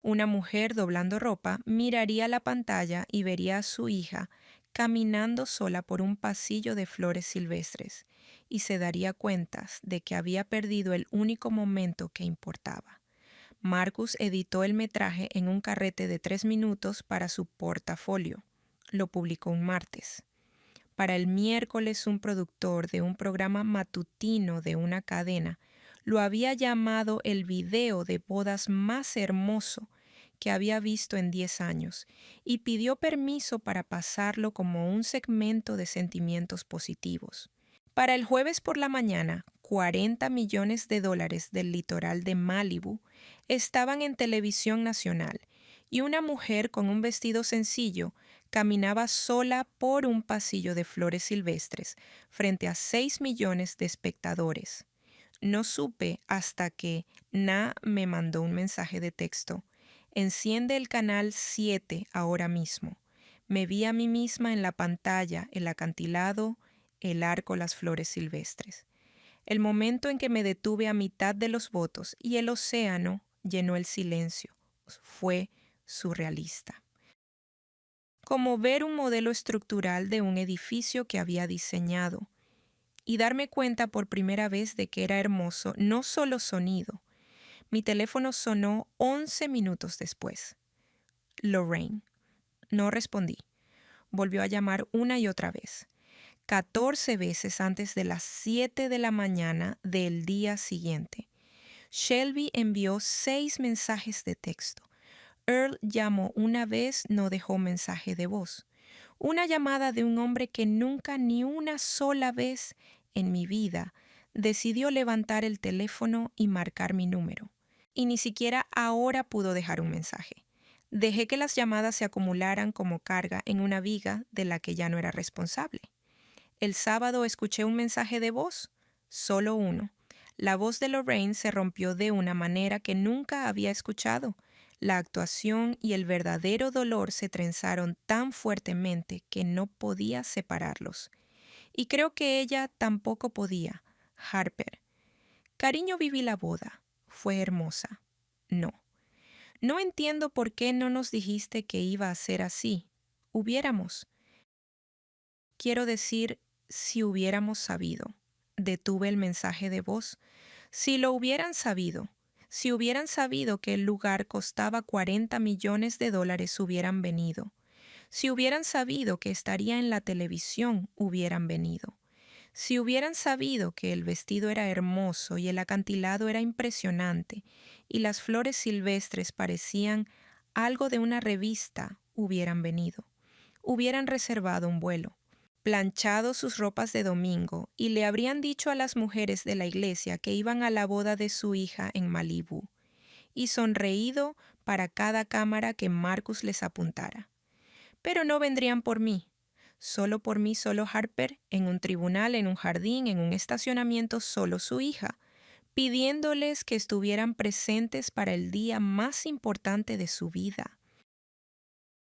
Una mujer doblando ropa miraría la pantalla y vería a su hija caminando sola por un pasillo de flores silvestres y se daría cuenta de que había perdido el único momento que importaba. Marcus editó el metraje en un carrete de 3 minutos para su portafolio. Lo publicó un martes. Para el miércoles, un productor de un programa matutino de una cadena lo había llamado el video de bodas más hermoso que había visto en 10 años y pidió permiso para pasarlo como un segmento de sentimientos positivos. Para el jueves por la mañana, $40 millones del litoral de Malibu estaban en televisión nacional y una mujer con un vestido sencillo caminaba sola por un pasillo de flores silvestres frente a 6 millones de espectadores. No supe hasta que Na me mandó un mensaje de texto. Enciende el canal 7 ahora mismo. Me vi a mí misma en la pantalla, el acantilado, el arco, las flores silvestres. El momento en que me detuve a mitad de los votos y el océano llenó el silencio fue surrealista. Como ver un modelo estructural de un edificio que había diseñado y darme cuenta por primera vez de que era hermoso no solo sonido. Mi teléfono sonó 11 minutos después. Lorraine. No respondí. Volvió a llamar una y otra vez. 14 veces antes de las 7 de la mañana del día siguiente. Shelby envió 6 mensajes de texto. Earl llamó una vez, no dejó mensaje de voz. Una llamada de un hombre que nunca ni una sola vez en mi vida decidió levantar el teléfono y marcar mi número. Y ni siquiera ahora pudo dejar un mensaje. Dejé que las llamadas se acumularan como carga en una viga de la que ya no era responsable. El sábado escuché un mensaje de voz, solo uno. La voz de Lorraine se rompió de una manera que nunca había escuchado. La actuación y el verdadero dolor se trenzaron tan fuertemente que no podía separarlos. Y creo que ella tampoco podía. Harper. Cariño, viví la boda. Fue hermosa. No. No entiendo por qué no nos dijiste que iba a ser así. Hubiéramos. Quiero decir, si hubiéramos sabido. Detuve el mensaje de voz. Si lo hubieran sabido. Si hubieran sabido que el lugar costaba $40 millones, hubieran venido. Si hubieran sabido que estaría en la televisión, hubieran venido. Si hubieran sabido que el vestido era hermoso y el acantilado era impresionante y las flores silvestres parecían algo de una revista, hubieran venido. Hubieran reservado un vuelo, planchado sus ropas de domingo y le habrían dicho a las mujeres de la iglesia que iban a la boda de su hija en Malibu y sonreído para cada cámara que Marcus les apuntara. Pero no vendrían por mí. Solo por mí, solo Harper, en un tribunal, en un jardín, en un estacionamiento, solo su hija, pidiéndoles que estuvieran presentes para el día más importante de su vida.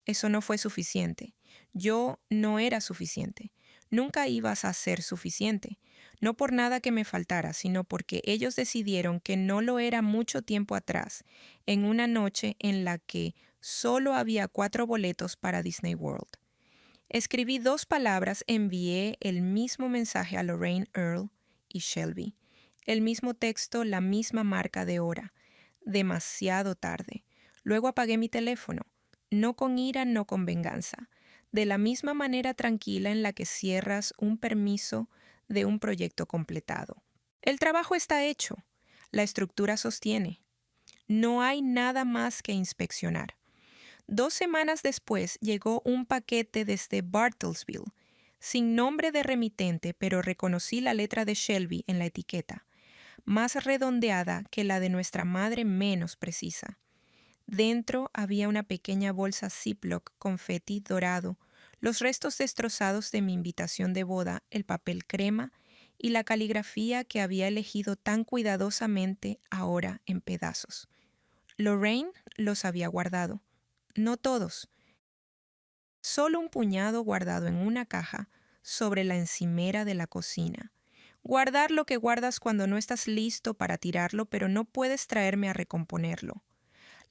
Eso no fue suficiente. Yo no era suficiente. Nunca ibas a ser suficiente. No por nada que me faltara, sino porque ellos decidieron que no lo era mucho tiempo atrás, en una noche en la que solo había 4 boletos para Disney World. Escribí 2 palabras, envié el mismo mensaje a Lorraine, Earl y Shelby. El mismo texto, la misma marca de hora. Demasiado tarde. Luego apagué mi teléfono. No con ira, no con venganza. De la misma manera tranquila en la que cierras un permiso de un proyecto completado. El trabajo está hecho. La estructura sostiene. No hay nada más que inspeccionar. 2 semanas después llegó un paquete desde Bartlesville, sin nombre de remitente, pero reconocí la letra de Shelby en la etiqueta, más redondeada que la de nuestra madre, menos precisa. Dentro había una pequeña bolsa Ziploc, confeti dorado, los restos destrozados de mi invitación de boda, el papel crema y la caligrafía que había elegido tan cuidadosamente ahora en pedazos. Lorraine los había guardado. No todos. Solo un puñado guardado en una caja sobre la encimera de la cocina. Guardar lo que guardas cuando no estás listo para tirarlo, pero no puedes traerme a recomponerlo.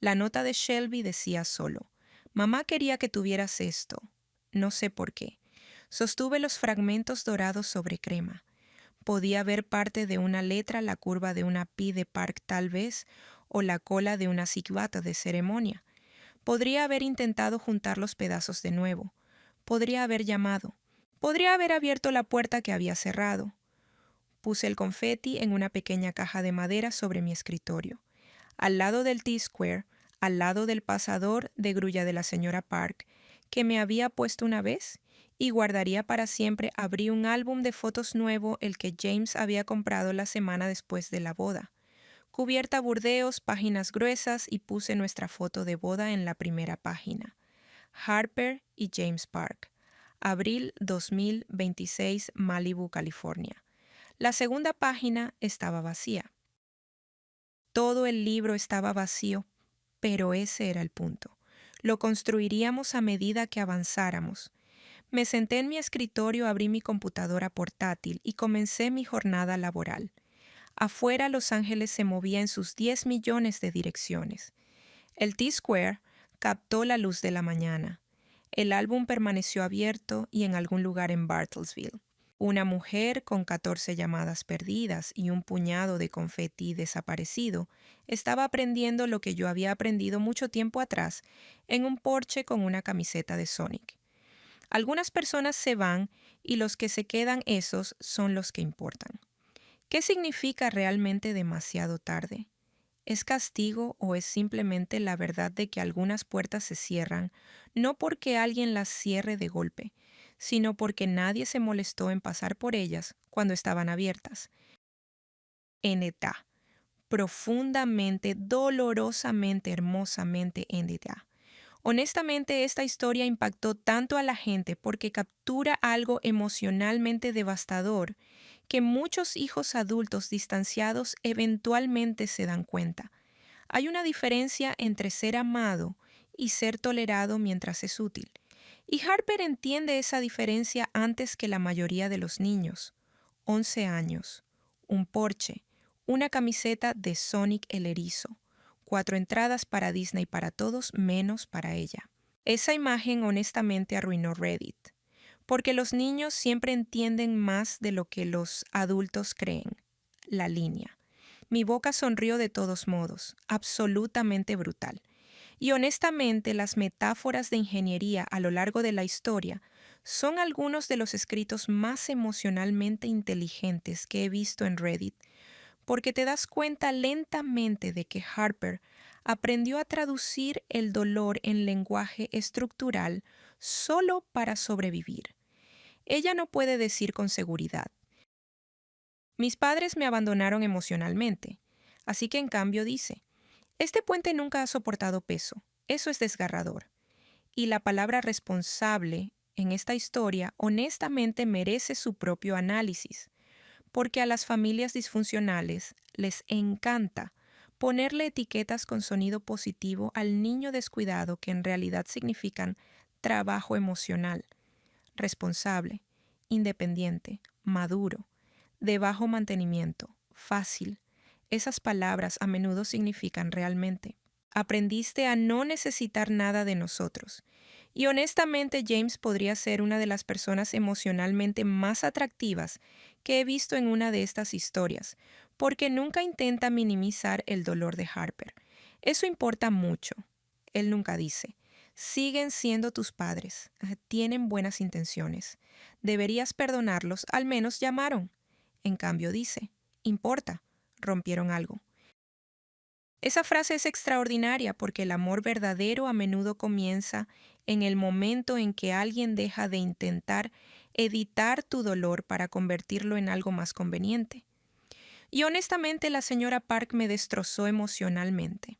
La nota de Shelby decía solo: Mamá quería que tuvieras esto. No sé por qué. Sostuve los fragmentos dorados sobre crema. Podía ver parte de una letra, la curva de una pi de Park tal vez, o la cola de una cigbata de ceremonia. Podría haber intentado juntar los pedazos de nuevo. Podría haber llamado. Podría haber abierto la puerta que había cerrado. Puse el confeti en una pequeña caja de madera sobre mi escritorio. Al lado del T-Square, al lado del pasador de grulla de la señora Park, que me había puesto una vez, y guardaría para siempre, abrí un álbum de fotos nuevo, el que James había comprado la semana después de la boda. Cubierta burdeos, páginas gruesas, y puse nuestra foto de boda en la primera página. Harper y James Park. Abril 2026, Malibu, California. La segunda página estaba vacía. Todo el libro estaba vacío, pero ese era el punto. Lo construiríamos a medida que avanzáramos. Me senté en mi escritorio, abrí mi computadora portátil y comencé mi jornada laboral. Afuera, Los Ángeles se movía en sus 10 millones de direcciones. El T-Square captó la luz de la mañana. El álbum permaneció abierto y en algún lugar en Bartlesville. Una mujer con 14 llamadas perdidas y un puñado de confeti desaparecido estaba aprendiendo lo que yo había aprendido mucho tiempo atrás en un porche con una camiseta de Sonic. Algunas personas se van y los que se quedan, esos son los que importan. ¿Qué significa realmente demasiado tarde? ¿Es castigo o es simplemente la verdad de que algunas puertas se cierran, no porque alguien las cierre de golpe, sino porque nadie se molestó en pasar por ellas cuando estaban abiertas? NTA. Profundamente, dolorosamente, hermosamente NTA. Honestamente, esta historia impactó tanto a la gente porque captura algo emocionalmente devastador que muchos hijos adultos distanciados eventualmente se dan cuenta. Hay una diferencia entre ser amado y ser tolerado mientras es útil. Y Harper entiende esa diferencia antes que la mayoría de los niños. 11 años, un porche, una camiseta de Sonic el Erizo, 4 entradas para Disney para todos menos para ella. Esa imagen honestamente arruinó Reddit, porque los niños siempre entienden más de lo que los adultos creen. La línea. Mi boca sonrió de todos modos, absolutamente brutal. Y honestamente, las metáforas de ingeniería a lo largo de la historia son algunos de los escritos más emocionalmente inteligentes que he visto en Reddit, porque te das cuenta lentamente de que Harper aprendió a traducir el dolor en lenguaje estructural solo para sobrevivir. Ella no puede decir con seguridad: mis padres me abandonaron emocionalmente. Así que en cambio dice: este puente nunca ha soportado peso. Eso es desgarrador. Y la palabra responsable en esta historia honestamente merece su propio análisis, porque a las familias disfuncionales les encanta ponerle etiquetas con sonido positivo al niño descuidado que en realidad significan trabajo emocional, responsable, independiente, maduro, de bajo mantenimiento, fácil. Esas palabras a menudo significan realmente: aprendiste a no necesitar nada de nosotros. Y honestamente, James podría ser una de las personas emocionalmente más atractivas que he visto en una de estas historias, porque nunca intenta minimizar el dolor de Harper. Eso importa mucho. Él nunca dice: siguen siendo tus padres, tienen buenas intenciones, deberías perdonarlos, al menos llamaron. En cambio dice: importa, rompieron algo. Esa frase es extraordinaria porque el amor verdadero a menudo comienza en el momento en que alguien deja de intentar editar tu dolor para convertirlo en algo más conveniente. Y honestamente, la señora Park me destrozó emocionalmente.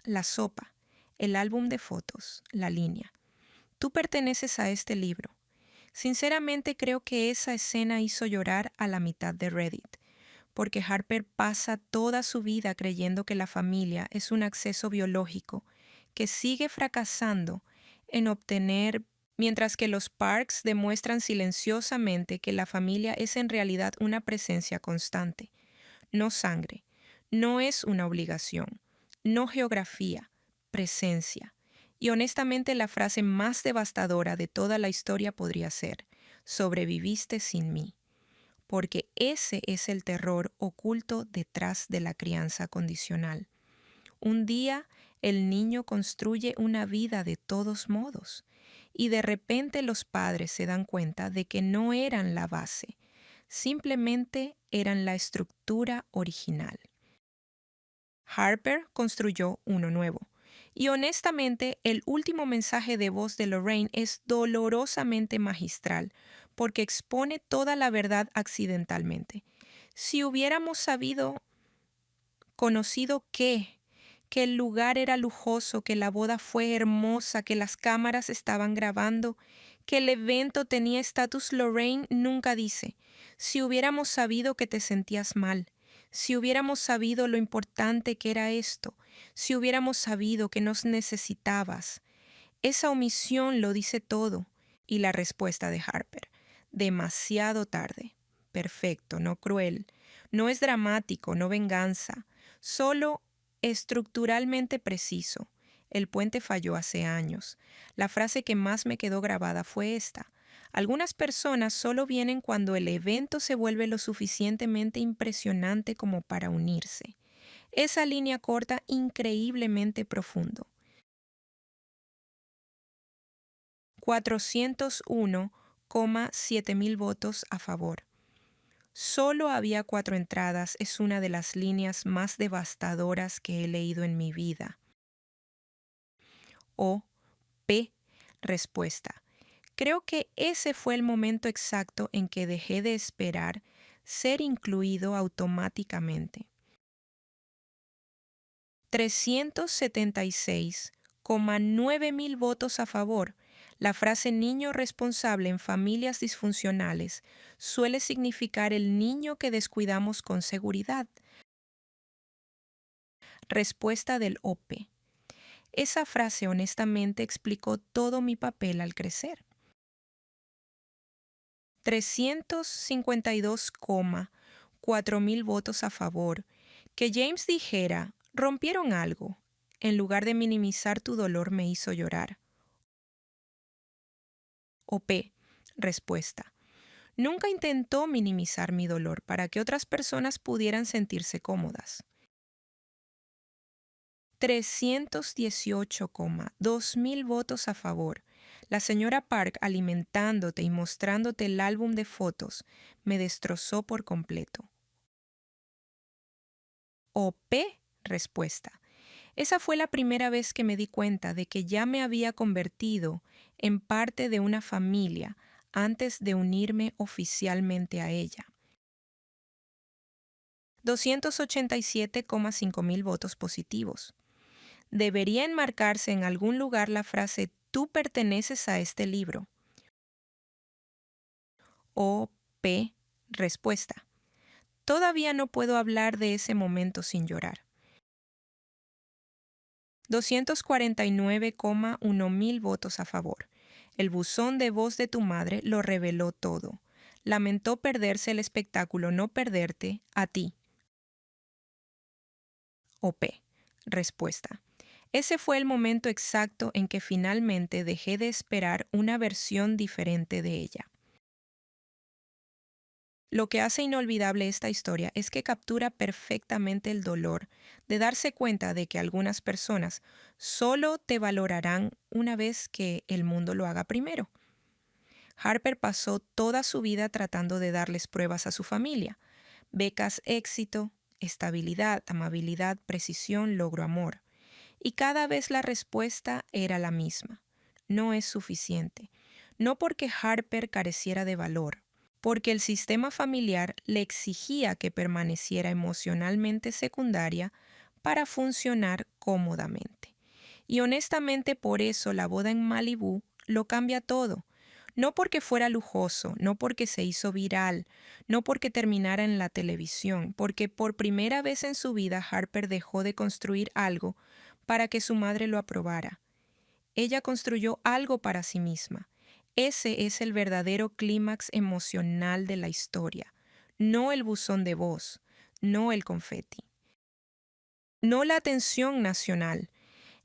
La sopa, el álbum de fotos, la línea. Tú perteneces a este libro. Sinceramente creo que esa escena hizo llorar a la mitad de Reddit, porque Harper pasa toda su vida creyendo que la familia es un acceso biológico que sigue fracasando en obtener mientras que los Parks demuestran silenciosamente que la familia es en realidad una presencia constante, no sangre, no es una obligación, no geografía, presencia. Y honestamente la frase más devastadora de toda la historia podría ser, sobreviviste sin mí, porque ese es el terror oculto detrás de la crianza condicional. Un día el niño construye una vida de todos modos y de repente los padres se dan cuenta de que no eran la base, simplemente eran la estructura original. Harper construyó uno nuevo. Y honestamente, el último mensaje de voz de Lorraine es dolorosamente magistral, porque expone toda la verdad accidentalmente. Si hubiéramos conocido que el lugar era lujoso, que la boda fue hermosa, que las cámaras estaban grabando, que el evento tenía estatus, Lorraine nunca dice. Si hubiéramos sabido que te sentías mal, si hubiéramos sabido lo importante que era esto, si hubiéramos sabido que nos necesitabas. Esa omisión lo dice todo. Y la respuesta de Harper: demasiado tarde. Perfecto, no cruel. No es dramático, no venganza. Solo estructuralmente preciso. El puente falló hace años. La frase que más me quedó grabada fue esta: algunas personas solo vienen cuando el evento se vuelve lo suficientemente impresionante como para unirse. Esa línea corta increíblemente profundo. 401,7 mil votos a favor. Solo había 4 entradas es una de las líneas más devastadoras que he leído en mi vida. O P. Respuesta. Creo que ese fue el momento exacto en que dejé de esperar ser incluido automáticamente. 376,9 mil votos a favor. La frase niño responsable en familias disfuncionales suele significar el niño que descuidamos con seguridad. Respuesta del OP. Esa frase honestamente explicó todo mi papel al crecer. 352,4 mil votos a favor. Que James dijera, rompieron algo, en lugar de minimizar tu dolor me hizo llorar. OP. Respuesta. Nunca intentó minimizar mi dolor para que otras personas pudieran sentirse cómodas. 318,2 mil votos a favor. La señora Park alimentándote y mostrándote el álbum de fotos me destrozó por completo. OP. Respuesta. Esa fue la primera vez que me di cuenta de que ya me había convertido en parte de una familia antes de unirme oficialmente a ella. 287,5 mil votos positivos. Debería enmarcarse en algún lugar la frase tú perteneces a este libro. OP. Respuesta. Todavía no puedo hablar de ese momento sin llorar. 249,1 mil votos a favor. El buzón de voz de tu madre lo reveló todo. Lamentó perderse el espectáculo, no perderte a ti. OP. Respuesta. Ese fue el momento exacto en que finalmente dejé de esperar una versión diferente de ella. Lo que hace inolvidable esta historia es que captura perfectamente el dolor de darse cuenta de que algunas personas solo te valorarán una vez que el mundo lo haga primero. Harper pasó toda su vida tratando de darles pruebas a su familia: becas, éxito, estabilidad, amabilidad, precisión, logro, amor. Y cada vez la respuesta era la misma: no es suficiente. No porque Harper careciera de valor, porque el sistema familiar le exigía que permaneciera emocionalmente secundaria para funcionar cómodamente. Y honestamente por eso la boda en Malibú lo cambia todo. No porque fuera lujoso, no porque se hizo viral, no porque terminara en la televisión, porque por primera vez en su vida Harper dejó de construir algo para que su madre lo aprobara. Ella construyó algo para sí misma. Ese es el verdadero clímax emocional de la historia, no el buzón de voz, no el confeti, no la atención nacional.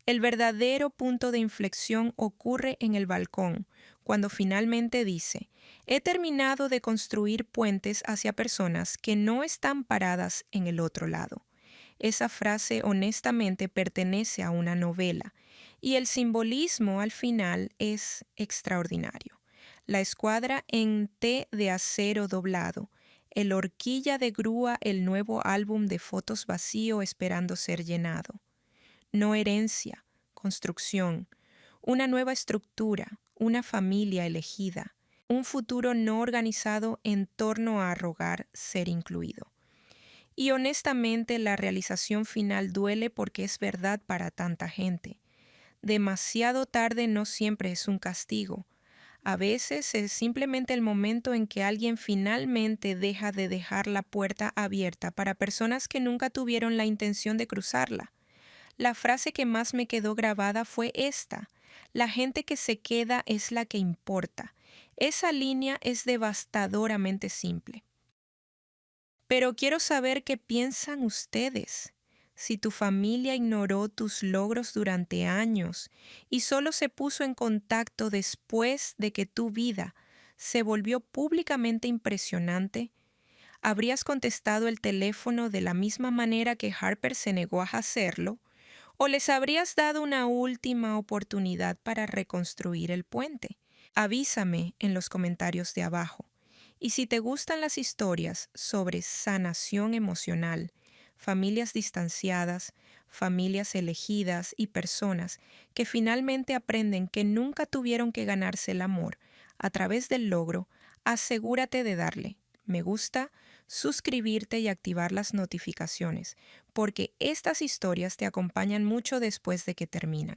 El verdadero punto de inflexión ocurre en el balcón, cuando finalmente dice, he terminado de construir puentes hacia personas que no están paradas en el otro lado. Esa frase honestamente pertenece a una novela, y el simbolismo al final es extraordinario. La escuadra en T de acero doblado, el horquilla de grúa, el nuevo álbum de fotos vacío esperando ser llenado. No herencia, construcción, una nueva estructura, una familia elegida, un futuro no organizado en torno a rogar ser incluido. Y honestamente la realización final duele porque es verdad para tanta gente. Demasiado tarde no siempre es un castigo. A veces es simplemente el momento en que alguien finalmente deja de dejar la puerta abierta para personas que nunca tuvieron la intención de cruzarla. La frase que más me quedó grabada fue esta: la gente que se queda es la que importa. Esa línea es devastadoramente simple. Pero quiero saber qué piensan ustedes. Si tu familia ignoró tus logros durante años y solo se puso en contacto después de que tu vida se volvió públicamente impresionante, ¿habrías contestado el teléfono de la misma manera que Harper se negó a hacerlo? ¿O les habrías dado una última oportunidad para reconstruir el puente? Avísame en los comentarios de abajo. Y si te gustan las historias sobre sanación emocional, familias distanciadas, familias elegidas y personas que finalmente aprenden que nunca tuvieron que ganarse el amor a través del logro, asegúrate de darle me gusta, suscribirte y activar las notificaciones, porque estas historias te acompañan mucho después de que terminan.